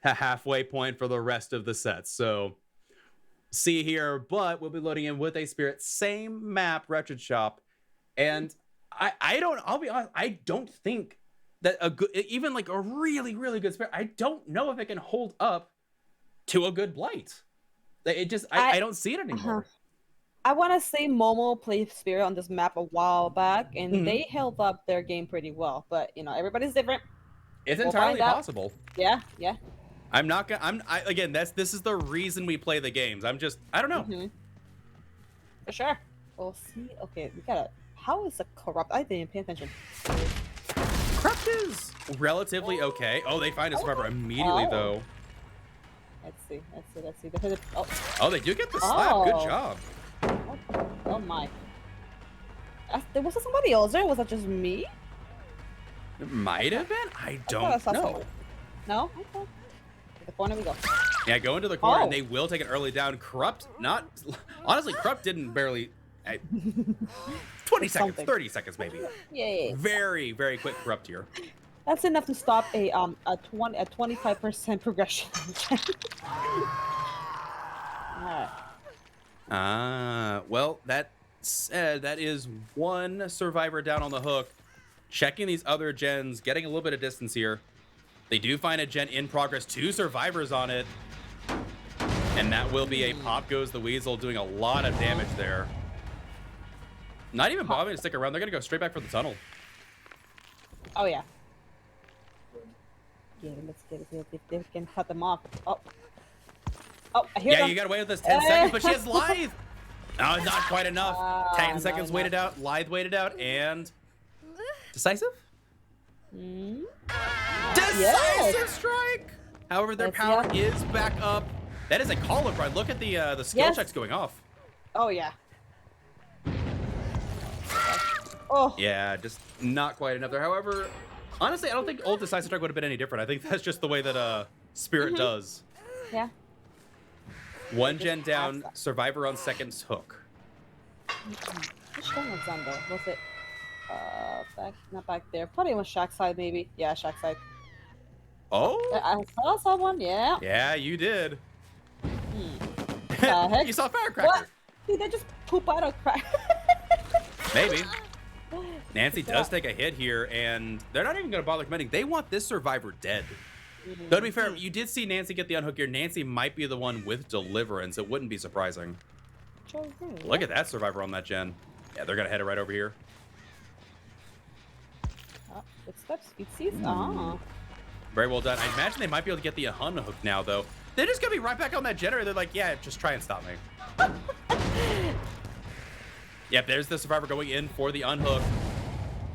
a halfway point for the rest of the sets. So, see here, but we'll be loading in with a Spirit, same map, Wretched Shop, and I'll be honest, I don't think that a good, even like a really, really good Spirit, I don't know if it can hold up to a good Blight. It just, I don't see it anymore. I want to say Momo played Spirit on this map a while back, and they held up their game pretty well. But you know, everybody's different. It's entirely possible. Yeah, yeah. I'm not gonna. Again. This is the reason we play the games. I don't know. For sure. We'll see. Okay, we gotta. How is the corrupt? I didn't pay attention. Corrupt is relatively okay. Oh, they find a survivor immediately though. Let's see. Oh, they do get the slap. Good job. Oh my. Was that somebody else there? Was that just me? It might have been. I don't know. No? Okay. To the corner we go. Yeah, go into the corner and they will take it early down. Corrupt, not... Honestly, Corrupt didn't barely... 20 seconds, 30 seconds maybe. Yeah. Very, very quick Corrupt here. That's enough to stop a 25% progression. Alright. Well, that said, that is one survivor down on the hook. Checking these other gens, getting a little bit of distance here. They do find a gen in progress, 2 survivors on it. And that will be a Pop Goes the Weasel, doing a lot of damage there. Not even bothering to stick around, they're gonna go straight back for the tunnel. Oh yeah. Let's get it. If they can cut them off. Oh, I hear them. You gotta wait with this 10 seconds, but she has Lithe! No, not quite enough. 10 seconds waited out, Lithe waited out, and... Decisive? Decisive strike! However, their power is back up. That is a call-up, right? Look at the skill checks going off. Oh, yeah. Oh. Yeah, just not quite enough there. However, honestly, I don't think old Decisive Strike would have been any different. I think that's just the way that Spirit does. Yeah. One gen down, survivor on second's hook. Which one was on though? Was it not back there? Probably it was Shack side maybe. Yeah, Shack side. Oh? I saw someone, yeah. Yeah, you did. Heck? You saw Firecracker. What? Did they just poop out a crack? Maybe. Nancy does take a hit here, and they're not even going to bother committing. They want this survivor dead. Though to be fair, you did see Nancy get the unhook here. Nancy might be the one with Deliverance. It wouldn't be surprising. Look at that survivor on that gen. Yeah, they're going to head it right over here. Footsteps, feetsies. Very well done. I imagine they might be able to get the unhook now, though. They're just going to be right back on that generator. They're like, yeah, just try and stop me. Yep, there's the survivor going in for the unhook.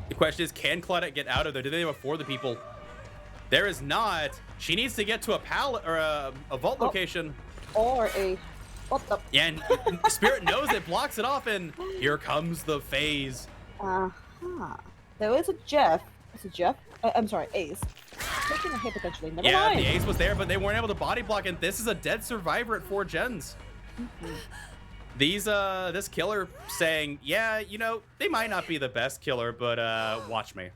The question is, can Claudette get out of there? Do they have a for the people? There is not. She needs to get to a pallet or a vault location. Or a... What the... Yeah, and Spirit knows it, blocks it off, and here comes the phase. There was a Jeff. Is it Jeff? I'm sorry, Ace. Taking a hit potentially. Never mind. The Ace was there, but they weren't able to body block, and this is a dead survivor at 4 gens. This killer saying, yeah, you know, they might not be the best killer, but watch me.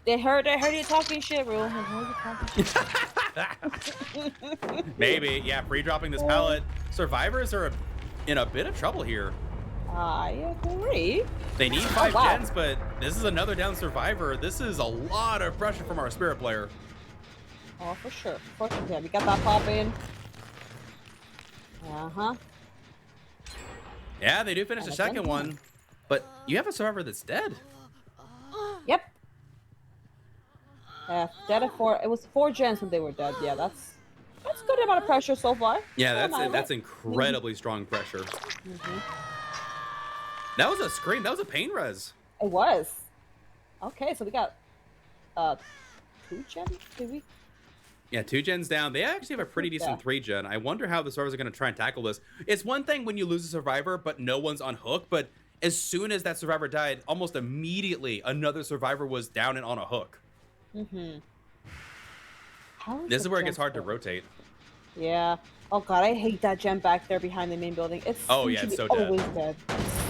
They heard you talking shit, Rule. They heard you talking shit. Maybe, yeah, pre-dropping this pallet. Survivors are in a bit of trouble here. I agree. They need 5 gens, but this is another down survivor. This is a lot of pressure from our spirit player. Oh, for sure. For sure. Yeah, we got that pop in. Uh-huh. Yeah, they do finish the second one, but you have a survivor that's dead. Yep. Dead at 4. It was 4 gens when they were dead. Yeah, that's good amount of pressure so far. Yeah, that's incredibly strong pressure. That was a scream. That was a pain res. It was. Okay, so we got 2 gens, did we? Yeah, 2 gens down. They actually have a pretty decent 3 gen. I wonder how the survivors are going to try and tackle this. It's one thing when you lose a survivor, but no one's on hook. But as soon as that survivor died, almost immediately another survivor was down and on a hook. This is where it gets hard to rotate. Yeah. Oh god, I hate that gen back there behind the main building. It's it's so dead. Always dead.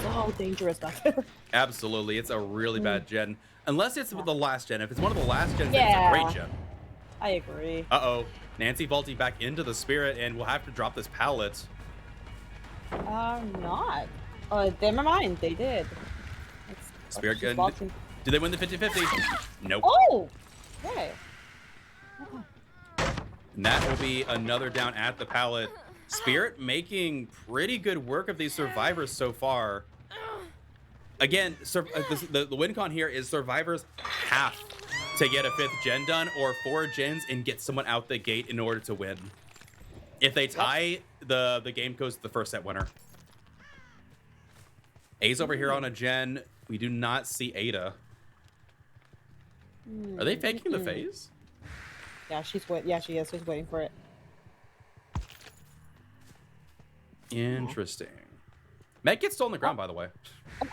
So dangerous back there. Absolutely, it's a really bad gen. Unless it's the last gen. If it's one of the last gens, then it's a great gen. I agree. Uh-oh. Nancy vaulting back into the spirit, and we'll have to drop this pallet. Not. Never mind. They did. Spirit gun. Do they win the 50-50? Nope. Oh! Okay. And that will be another down at the pallet. Spirit making pretty good work of these survivors so far. Again, the win con here is survivors have to get a 5th gen done or 4 gens and get someone out the gate in order to win. If they tie, the game goes to the first set winner. A's over here on a gen. We do not see Ada. Are they faking the phase? Yeah, she is. She's waiting for it. Interesting. Meg gets still on the ground, by the way.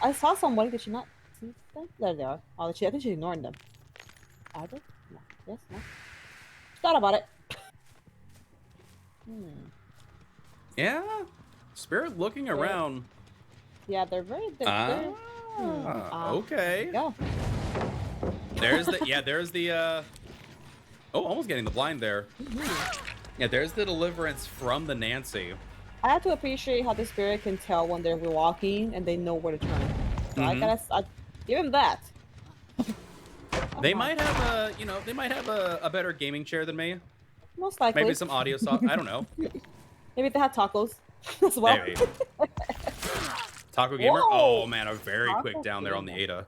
I saw somebody. Did she not see them? There they are. Oh, I think she's ignoring them. Either? No. Yes, no. Thought about it. Yeah. Spirit looking around. Yeah, they're very... Okay. Go. There's the... Oh, almost getting the blind there. Yeah, there's the deliverance from the Nancy. I have to appreciate how the spirit can tell when they're walking and they know where to turn. So I give him that. They might have a better gaming chair than me. Most likely. Maybe some audio soft. I don't know. Maybe they have tacos as well. Maybe. Taco Gamer. Whoa! Oh man, a very quick down there on the Ada.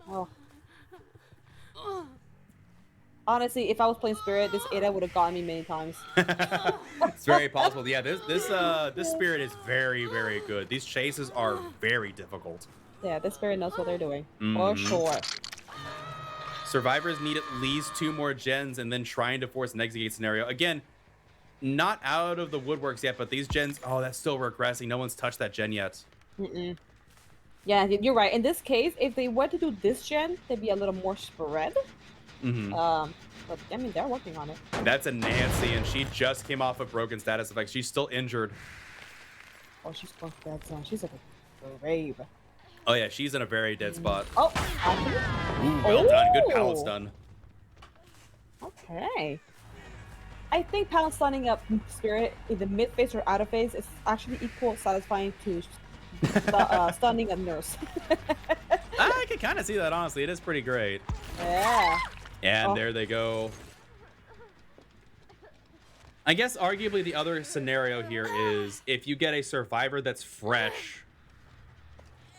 Oh. Honestly, if I was playing Spirit, this Ada would have gotten me many times. It's very possible. Yeah, this Spirit is very, very good. These chases are very difficult. Yeah, this Spirit knows what they're doing. For sure. Survivors need at least 2 more gens and then trying to force an exit gate scenario. Again, not out of the woodworks yet, but these gens, oh, that's still regressing. No one's touched that gen yet. Yeah, you're right. In this case, if they were to do this gen, they'd be a little more spread. But I mean, they're working on it. That's a Nancy, and she just came off a broken status effect. She's still injured. Oh, she's going for that zone. She's like a grave. Oh yeah, she's in a very dead spot. Oh, ooh, well done. Good pallet stun. Okay. I think pallet stunning up Spirit in the mid phase or out of phase is actually equal satisfying to stunning a nurse. I can kind of see that, honestly. It is pretty great. Yeah. And there they go. I guess arguably the other scenario here is if you get a survivor that's fresh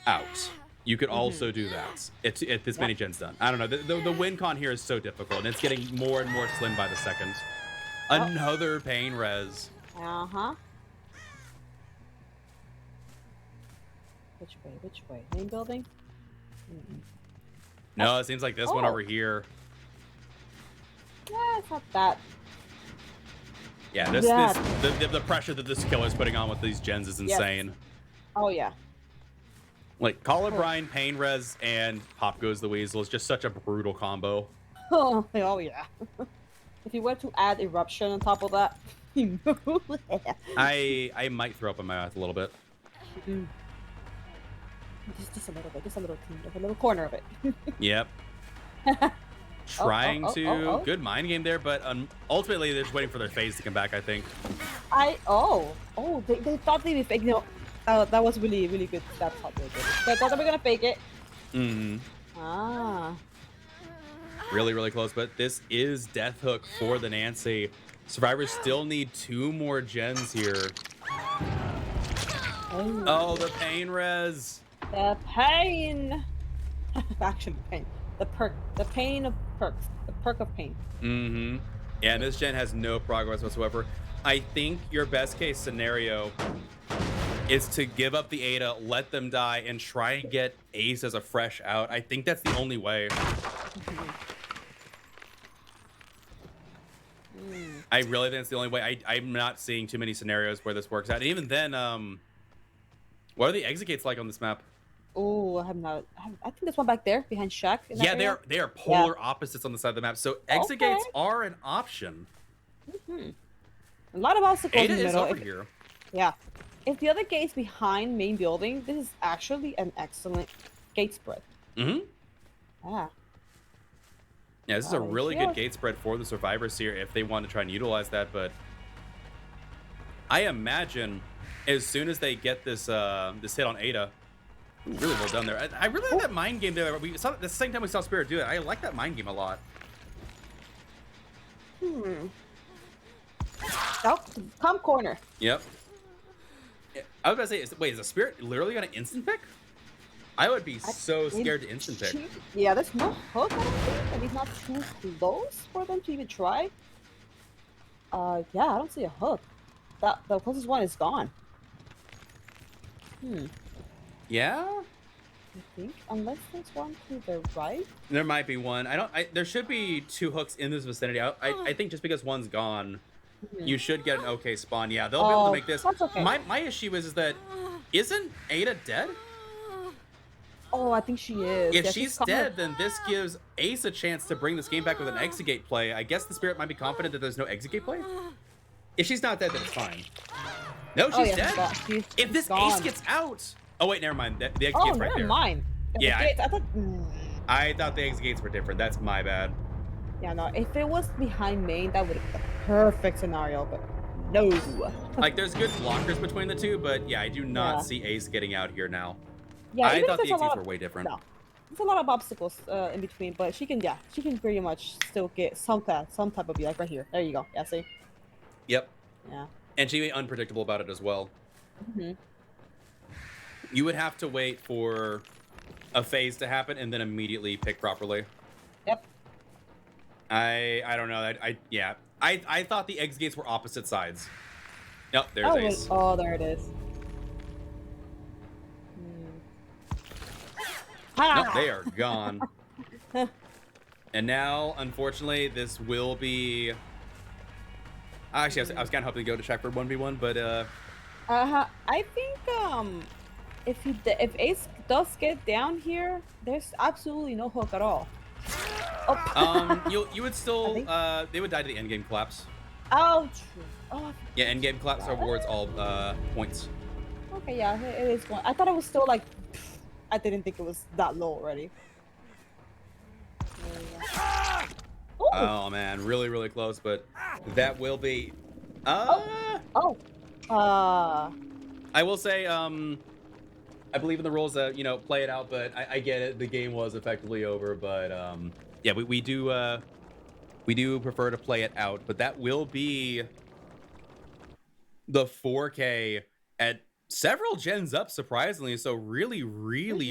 out, you could also do that. It's this many gens done. I don't know. The win con here is so difficult, and it's getting more and more slim by the second. Another pain res. Which way? Main building? No, it seems like this one over here. Yeah, it's not that. Yeah, the pressure that this killer's putting on with these gens is insane. Yes. Oh yeah. Like Call O'Brien, Pain Res, and Pop Goes the Weasel is just such a brutal combo. Oh yeah. If you were to add Eruption on top of that. I might throw up in my mouth a little bit. Just a little bit, just a little corner of it. Yep. Trying to good mind game there, but ultimately they're just waiting for their phase to come back. I think. They thought they'd be fake. No, that was really good. That's not really good. They thought they were gonna fake it. Ah. Really close, but this is Death Hook for the Nancy. Survivors still need 2 more gens here. Oh, the pain res. The pain. Actually, pain. The pain of perks. The perk of pain. Yeah, and this gen has no progress whatsoever. I think your best case scenario is to give up the Ada, let them die, and try and get Ace as a fresh out. I think that's the only way. I really think it's the only way. I'm not seeing too many scenarios where this works out. And even then, what are the exit gates like on this map? Oh, I think there's one back there behind Shaq. Yeah, they are polar opposites on the side of the map. So exit gates are an option. A lot of obstacles Ada in the is middle. over here. Yeah. If the other gate's behind main building, this is actually an excellent gate spread. Yeah. Yeah, this is a really good gate spread for the survivors here if they want to try and utilize that. But I imagine as soon as they get this this hit on Ada, really well done there. I really like that mind game there. We saw the same time we saw Spirit do it. I like that mind game a lot. Oh, come corner. Yep. I was about to say, wait, is the Spirit literally going to instant pick? I would be so scared to instant pick. Yeah, there's no hook, I don't think, and he's not too close for them to even try. Yeah, I don't see a hook. The closest one is gone. Yeah? I think, unless there's one to the right. There might be one. There should be 2 hooks in this vicinity. I think just because one's gone, you should get an okay spawn. Yeah, they'll be able to make this. That's okay. My issue is that isn't Ada dead? Oh, I think she is. If she's dead, then this gives Ace a chance to bring this game back with an exit gate play. I guess the Spirit might be confident that there's no exit gate play. If she's not dead, then it's fine. No, she's dead. If this Ace gets out. Oh wait, never mind. The exit gate's right there. Never mind. Yeah, I thought the exit gates were different. That's my bad. Yeah, no. If it was behind main, that would have been the perfect scenario, but no. Like, there's good blockers between the two, but yeah, I do not see Ace getting out here now. Yeah, I thought the exits were way different. No. There's a lot of obstacles in between, but she can pretty much still get some type of like right here. There you go. Yeah, see? Yep. Yeah. And she be unpredictable about it as well. You would have to wait for a phase to happen and then immediately pick properly. Yep. I don't know. I thought the exit gates were opposite sides. Nope, there's Ace. Oh, there it is. Nope, they are gone. And now, unfortunately, this will be... Actually, I was kind of hoping to go to check for 1v1, but... I think, if Ace does get down here, there's absolutely no hook at all. You would still... they would die to the endgame collapse. Oh, true. Oh, yeah, endgame collapse rewards all points. Okay, yeah, it is one. I thought it was still like... I didn't think it was that low already. Oh man, really close, but that will be I will say I believe in the rules that, you know, play it out, but I get it, the game was effectively over, but yeah, we do prefer to play it out, but that will be the 4K at several gens up, surprisingly. So really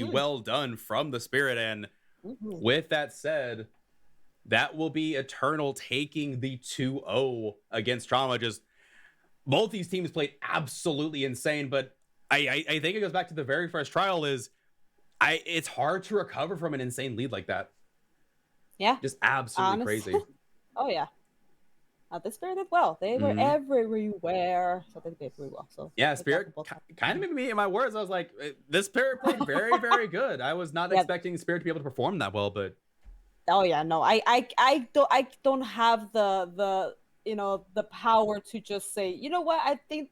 well done from the Spirit. And with that said, that will be Eternal taking the 2-0 against Trauma. Just both these teams played absolutely insane, but I think it goes back to the very first trial. It's hard to recover from an insane lead like that. Yeah, just absolutely crazy. Oh yeah. The Spirit did well. They were everywhere, so they did really well. So yeah, Spirit kind of made me eat my words. I was like, this Spirit played very good. I was not expecting Spirit to be able to perform that well, but oh yeah, no, I don't have the the power to just say, you know what, I think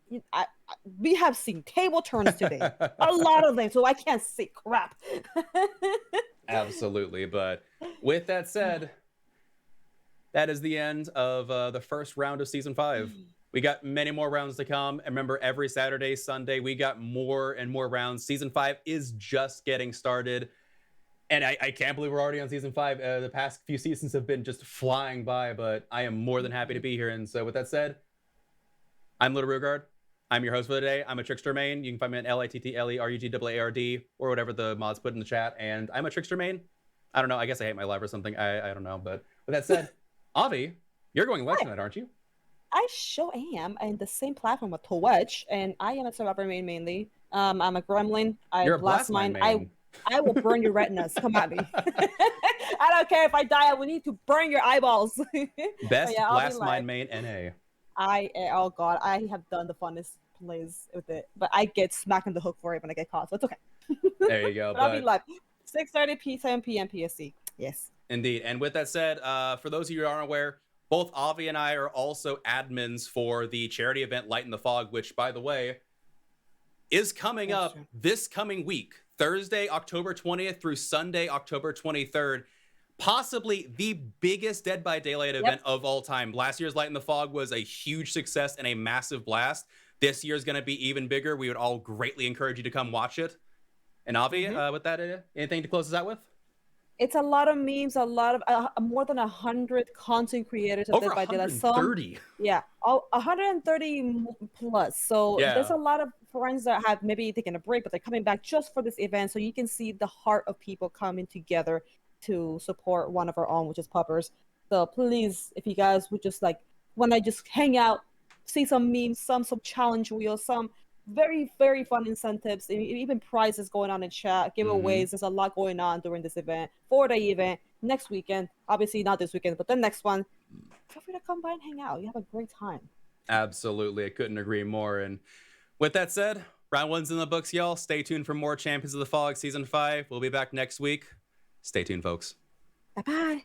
we have seen table turns today, a lot of them, so I can't say crap. Absolutely. But with that said, that is the end of the first round of season 5. We got many more rounds to come. And remember, every Saturday, Sunday, we got more and more rounds. Season 5 is just getting started. And I can't believe we're already on season 5. The past few seasons have been just flying by, but I am more than happy to be here. And so with that said, I'm littlerugaard. I'm your host for the day. I'm a Trickster main. You can find me at littlerugaard, or whatever the mods put in the chat. And I'm a Trickster main. I don't know. I guess I hate my life or something. I don't know. But with that said, Avi, you're going live tonight, aren't you? I sure am, and the same platform with Twitch, and I am a survivor main mainly. I'm a gremlin. You're a blast mine main. I will burn your retinas. Come at me. I don't care if I die. I will need to burn your eyeballs. Best blast mine main NA. Oh god, I have done the funnest plays with it, but I get smacked in the hook for it when I get caught, so it's okay. There you go. But I'll be live 6:30 7 p.m. PST. Yes. Indeed. And with that said, for those of you who aren't aware, both Avi and I are also admins for the charity event Light in the Fog, which, by the way, is coming up this coming week. Thursday, October 20th through Sunday, October 23rd. Possibly the biggest Dead by Daylight event of all time. Last year's Light in the Fog was a huge success and a massive blast. This year's going to be even bigger. We would all greatly encourage you to come watch it. And Avi, with that, anything to close us out with? It's a lot of memes, a lot of more than 100 content creators of Dead by Daylight. 130. Yeah, 130 plus. So there's a lot of friends that have maybe taken a break, but they're coming back just for this event. So you can see the heart of people coming together to support one of our own, which is Puppers. So please, if you guys would just want to just hang out, see some memes, some challenge wheels, some very, very fun incentives, even prizes going on in chat, giveaways. There's a lot going on during this event, 4-day event, next weekend. Obviously not this weekend, but the next one. Feel free to come by and hang out. You have a great time. Absolutely. I couldn't agree more. And with that said, round 1's in the books, y'all. Stay tuned for more Champions of the Fog Season 5. We'll be back next week. Stay tuned, folks. Bye-bye.